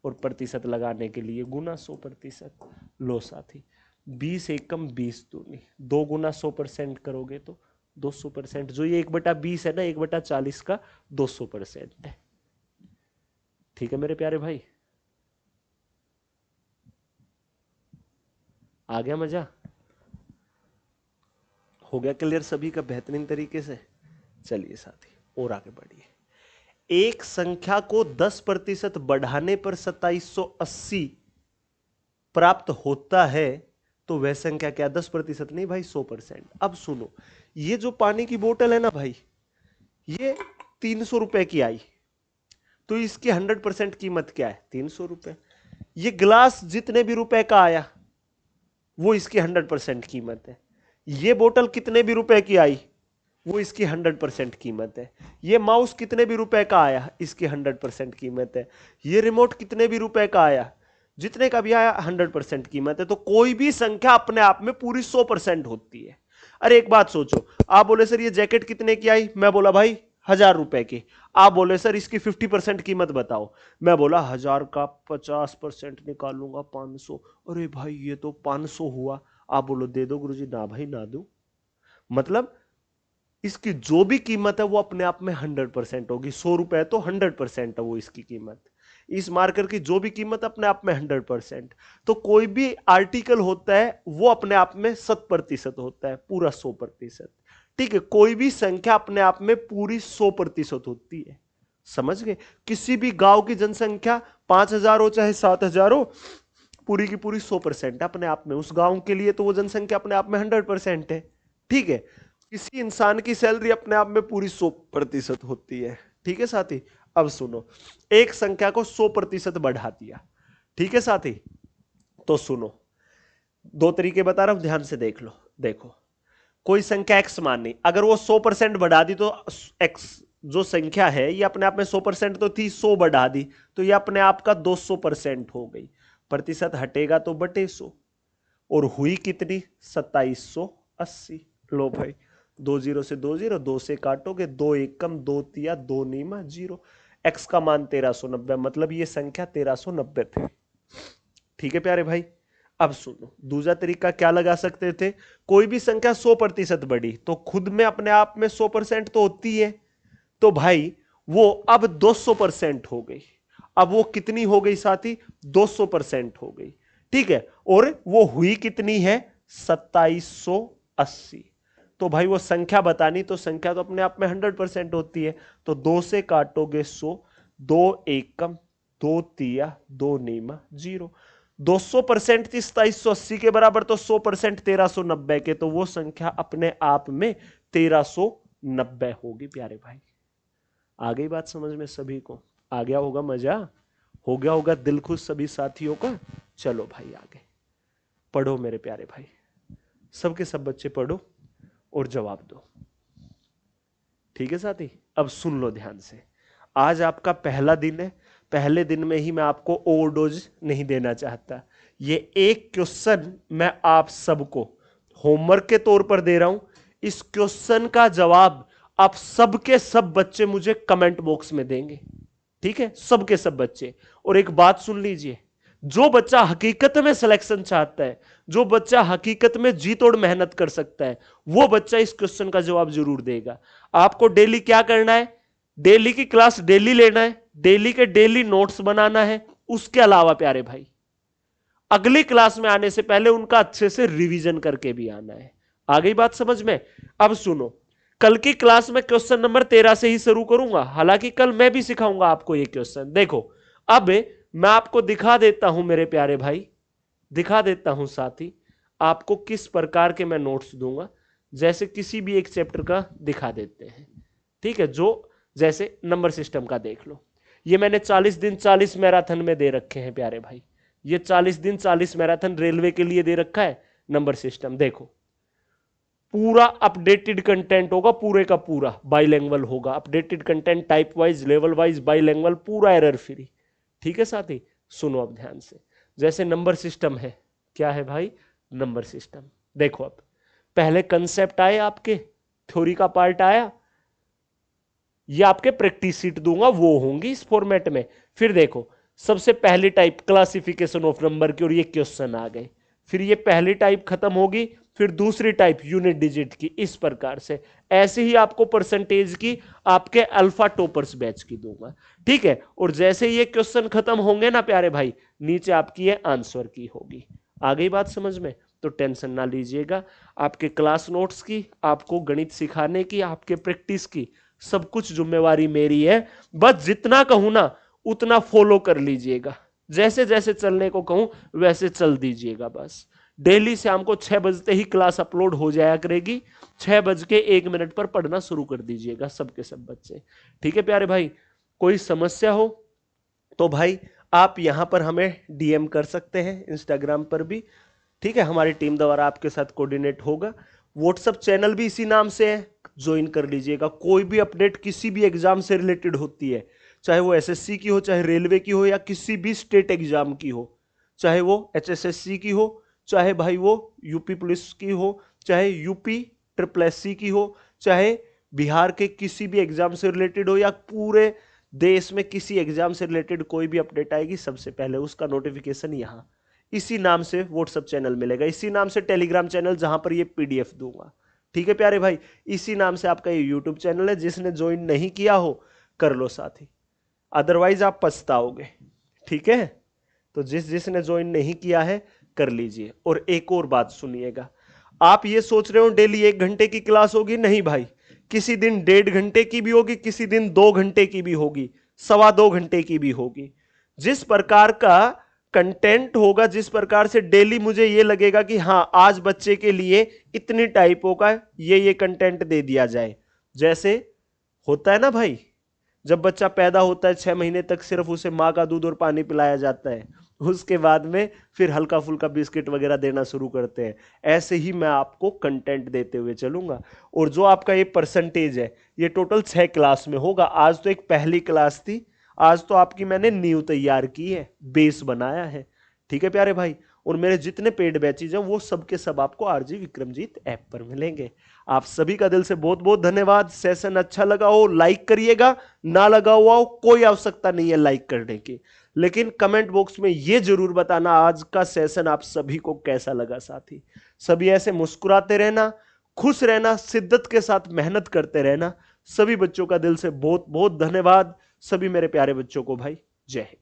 और प्रतिशत लगाने के लिए गुना 100%। लो साथी 20 एकम 20 दूनी, 2 गुना 100% करोगे तो 200%। जो ये 1/20 है ना, 1/40 का 200% है। ठीक है मेरे प्यारे भाई? आ गया मजा? हो गया क्लियर सभी का बेहतरीन तरीके से? चलिए साथी और आगे बढ़िए। एक संख्या को 10% बढ़ाने पर 2780 प्राप्त होता है, तो वह संख्या क्या? 10% नहीं भाई, 100%। अब सुनो, ये जो पानी की बोतल है ना भाई, ये 300 रुपए की आई, तो इसकी 100% कीमत क्या है? 300 रुपए। ये गिलास जितने भी रुपए का आया वो इसकी 100% कीमत है। ये बोतल कितने भी रुपए की आई वो इसकी 100% कीमत है। ये माउस कितने भी रुपए का आया इसकी 100% कीमत है। ये रिमोट कितने भी रुपए का आया, जितने का भी आया 100% कीमत है। तो कोई भी संख्या अपने आप में पूरी 100% होती है। अरे एक बात सोचो, आप बोले सर ये जैकेट कितने की आई, मैं बोला भाई 1000 रुपए की। आप बोले सर इसकी 50% कीमत बताओ, मैं बोला 1000 का 50% निकालूंगा 500। अरे भाई ये तो 500 हुआ। आप बोलो दे दो गुरुजी, ना भाई ना दो। मतलब इसकी जो भी कीमत है वो अपने आप में 100% होगी। 100 रुपए तो 100% है वो इसकी कीमत। इस मार्कर की जो भी कीमत अपने आप में 100%। तो कोई भी आर्टिकल होता है वो अपने आप में 100% होता है, पूरा 100%। ठीक है, कोई भी संख्या अपने आप में पूरी 100% होती है। समझ गए? किसी भी गांव की जनसंख्या 5000 हो चाहे 7000 हो, पूरी की पूरी 100% अपने आप में उस गांव के लिए, तो वो जनसंख्या अपने आप में 100% है। ठीक है, किसी इंसान की सैलरी अपने आप में पूरी 100% होती है। ठीक है साथी, अब सुनो, एक संख्या को 100% बढ़ा दिया। ठीक है साथी, तो सुनो, दो तरीके बता रहा हूं, ध्यान से देख लो। देखो, कोई संख्या x माननी, अगर वो 100% बढ़ा दी तो x जो संख्या है ये अपने आप में 100% तो थी, 100 बढ़ा दी तो ये अपने आप का 200% हो गई। प्रतिशत हटेगा तो बटे 100, और हुई कितनी 2780। लो भाई, 20 से 20, 2 से काटोगे, 2 एकम 2 तिया 2 नीमा 0। x का मान 1390, मतलब ये संख्या 1390 थी। ठीक है प्यारे भाई, अब सुनो, दूसरा तरीका क्या लगा सकते थे, कोई भी संख्या 100% बढ़ी तो खुद में अपने आप में 100% तो होती है। तो भाई वो अब 200% हो गई। अब वो कितनी हो गई साथी, 200% हो गई। ठीक है, और वो हुई कितनी है 2780। तो भाई वो संख्या बतानी, तो संख्या तो अपने आप में 100% होती है। तो 2 से काटोगे 100, 2 एकम 2 तिया 2 नीमा 0। 200% थी 2780 के बराबर, तो 100% 1390 के, तो वो संख्या अपने आप में 1390 होगी प्यारे भाई। आ गई बात समझ में सभी को? आ गया होगा मजा, हो गया होगा दिल खुश सभी साथियों का। चलो भाई आगे पढ़ो मेरे प्यारे भाई, सबके सब बच्चे पढ़ो और जवाब दो। ठीक है साथी, अब सुन लो ध्यान से। आज आपका पहला दिन है, पहले दिन में ही मैं आपको ओवरडोज नहीं देना चाहता। ये एक क्वेश्चन मैं आप सबको होमवर्क के तौर पर दे रहा हूं। इस क्वेश्चन का जवाब आप सबके सब बच्चे मुझे कमेंट बॉक्स में देंगे। ठीक है, सबके सब बच्चे। और एक बात सुन लीजिए, जो बच्चा हकीकत में सिलेक्शन चाहता है, जो बच्चा हकीकत में जी तोड़ मेहनत कर सकता है, वो बच्चा इस क्वेश्चन का जवाब जरूर देगा। आपको डेली क्या करना है, डेली की क्लास डेली लेना है, डेली के डेली नोट्स बनाना है। उसके अलावा प्यारे भाई, अगली क्लास में आने से पहले उनका अच्छे से रिवीजन करके भी आना है। आ गई बात समझ में? अब सुनो, कल की क्लास में क्वेश्चन नंबर 13 से ही शुरू करूंगा। हालांकि कल मैं भी सिखाऊंगा आपको ये क्वेश्चन। देखो, अब मैं आपको दिखा देता हूं मेरे प्यारे भाई, दिखा देता हूं साथी, आपको किस प्रकार के मैं नोट्स दूंगा। जैसे किसी भी एक चैप्टर का दिखा देते हैं। ठीक है, जो जैसे नंबर सिस्टम का देख लो, ये मैंने 40 दिन 40 मैराथन में दे रखे हैं प्यारे भाई। ये 40 दिन 40 मैराथन रेलवे के लिए दे रखा है नंबर सिस्टम। देखो, पूरा अपडेटेड कंटेंट होगा, पूरे का पूरा बाइलैंग्वेज होगा। Updated content type wise, level wise, bilanguage, पूरा एरर फ्री। ठीक है साथी, सुनो अब ध्यान से। जैसे नंबर सिस्टम है, क्या है भाई, नंबर सिस्टम। देखो, अब पहले कंसेप्ट आए, आपके थ्योरी का पार्ट आया, ये आपके प्रैक्टिस सीट दूंगा वो होंगी इस फॉर्मेट में। फिर देखो, सबसे पहली टाइप क्लासिफिकेशन ऑफ नंबर की, और ये क्वेश्चन आ गए। फिर ये पहली टाइप खत्म होगी, फिर दूसरी टाइप यूनिट डिजिट की। इस प्रकार से ऐसे ही आपको परसेंटेज की आपके अल्फा टॉपर्स बैच की दूंगा। ठीक है, और जैसे ये क्वेश्चन खत्म होंगे ना प्यारे भाई, नीचे आपकी ये आंसर की होगी। आ गई बात समझ में? तो टेंशन ना लीजिएगा, आपके क्लास नोट्स की, आपको गणित सिखाने की, आपके प्रैक्टिस की, सब कुछ जिम्मेवारी मेरी है। बस जितना कहूं ना उतना फॉलो कर लीजिएगा। जैसे जैसे चलने को कहूं वैसे चल दीजिएगा। बस डेली शाम को 6 बजते ही क्लास अपलोड हो जाया करेगी। 6:01 पर पढ़ना शुरू कर दीजिएगा सबके सब बच्चे। ठीक है प्यारे भाई, कोई समस्या हो तो भाई आप यहां पर हमें डीएम कर सकते हैं, इंस्टाग्राम पर भी, ठीक है। हमारी टीम द्वारा आपके साथ कोऑर्डिनेट होगा। व्हाट्सएप चैनल भी इसी नाम से है, ज्वाइन कर लीजिएगा। कोई भी अपडेट किसी भी एग्जाम से रिलेटेड होती है, चाहे वो एसएससी की हो, चाहे रेलवे की हो, या किसी भी स्टेट एग्जाम की हो, चाहे वो एचएसएससी की हो, चाहे भाई वो यूपी पुलिस की हो, चाहे यूपी ट्रिपल एससी की हो, चाहे बिहार के किसी भी एग्जाम से रिलेटेड हो, या पूरे देश में किसी एग्जाम से रिलेटेड कोई भी अपडेट आएगी, सबसे पहले उसका नोटिफिकेशन यहाँ इसी नाम से व्हाट्सएप चैनल मिलेगा, इसी नाम से टेलीग्राम चैनल जहां पर ये पीडीएफ दूंगा, ठीक है प्यारे भाई। इसी नाम से आपका ये यूट्यूब चैनल है। जिसने ज्वाइन नहीं किया हो कर लो साथी, अदरवाइज आप पछताओगे, ठीक है। तो जिसने ज्वाइन नहीं किया है कर लीजिए। और एक और बात सुनिएगा, आप ये सोच रहे हो डेली 1 घंटे की क्लास होगी, नहीं भाई, किसी दिन 1.5 घंटे की भी होगी, किसी दिन 2 घंटे की भी होगी, 2.25 घंटे की भी होगी। जिस प्रकार का कंटेंट होगा, जिस प्रकार से डेली मुझे ये लगेगा कि हाँ आज बच्चे के लिए इतनी टाइपों का ये कंटेंट दे दिया जाए। जैसे होता है ना भाई, जब बच्चा पैदा होता है 6 महीने तक सिर्फ उसे माँ का दूध और पानी पिलाया जाता है, उसके बाद में फिर हल्का फुल्का बिस्किट वगैरह देना शुरू करते हैं। ऐसे ही मैं आपको कंटेंट देते हुए चलूंगा। और जो आपका ये परसेंटेज है, ये टोटल 6 क्लास में होगा। आज तो एक पहली क्लास थी, आज तो आपकी मैंने नींव तैयार की है, बेस बनाया है, ठीक है प्यारे भाई। और मेरे जितने पेड बैचेज हैं वो सब के सब आपको आरजी विक्रमजीत ऐप पर मिलेंगे। आप सभी का दिल से बहुत बहुत धन्यवाद। सेशन अच्छा लगा हो लाइक करिएगा, ना लगा हुआ हो कोई आवश्यकता नहीं है लाइक करने की, लेकिन कमेंट बॉक्स में ये जरूर बताना आज का सेशन आप सभी को कैसा लगा। साथी सभी ऐसे मुस्कुराते रहना, खुश रहना, शिद्दत के साथ मेहनत करते रहना। सभी बच्चों का दिल से बहुत बहुत धन्यवाद। सभी मेरे प्यारे बच्चों को भाई जय हिंद।